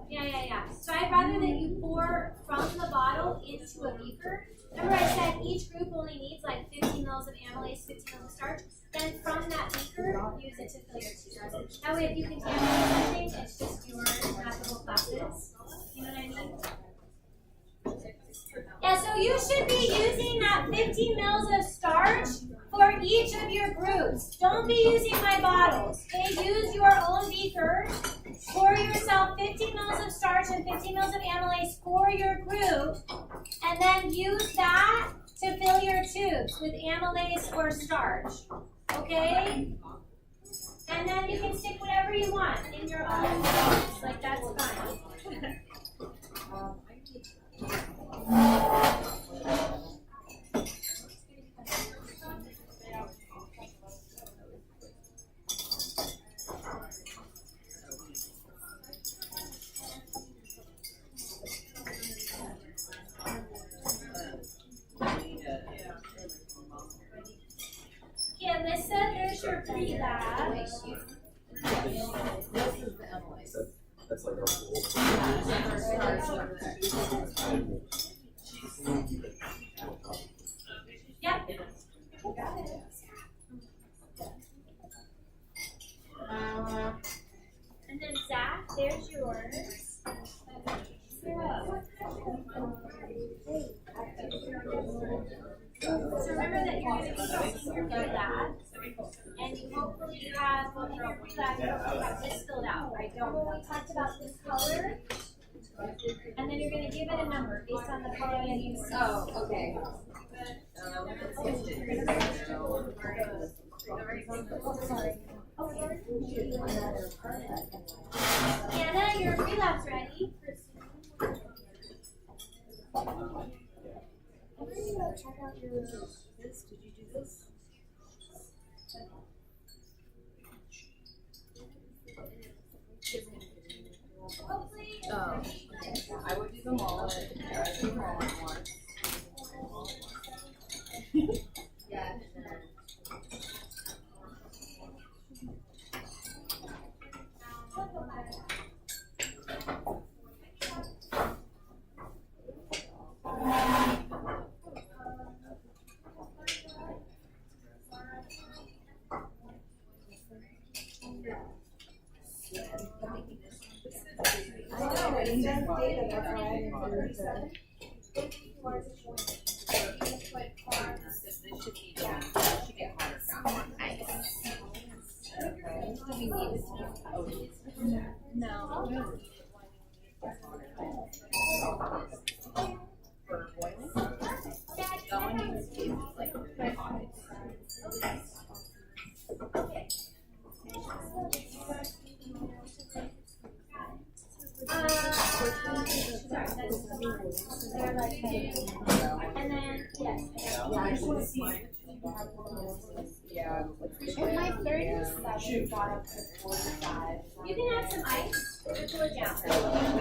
yeah. So I'd rather that you pour from the bottle into a beaker. Remember I said each group only needs like 50 mils of amylase, 50 mils of starch. Then from that beaker, use it to fill your tubes. That way if you contaminate something, it's just yours, not the whole classes. You know what I mean? Yeah, so you should be using that 50 mils of starch for each of your groups. Don't be using my bottles. Okay, use your own beakers. Pour yourself 50 mils of starch and 50 mils of amylase for your group, and then use that to fill your tubes with amylase or starch. Okay? And then you can stick whatever you want in your own box. Like, that's fine. Yeah, Alyssa, there's your pre-lab. That's like our whole. Yep. And then Zach, there's yours. So remember that you're going to be using your pre-lab, and hopefully you have, in your pre-lab, you have this filled out, right? Don't we talked about this color? And then you're going to give it a number based on the color that you see. Oh, okay. Anna, your pre-lab's ready. Check out your this. Did you do this? Hopefully. Oh, I would do them all at once. Yeah. writing down data, that's why I didn't This should be done. It should get harder down. Do we need this? Oh, it is. No, we don't need it. Why do we need it? For boiling? That one needs to be like really hot. They're like, and then, yes. Yeah. And my 37 got up to 45. You can add some ice to cool it down.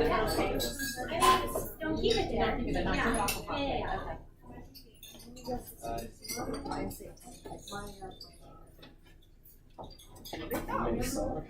Yeah, okay. I mean, don't keep it down. Yeah, yeah. Maybe so.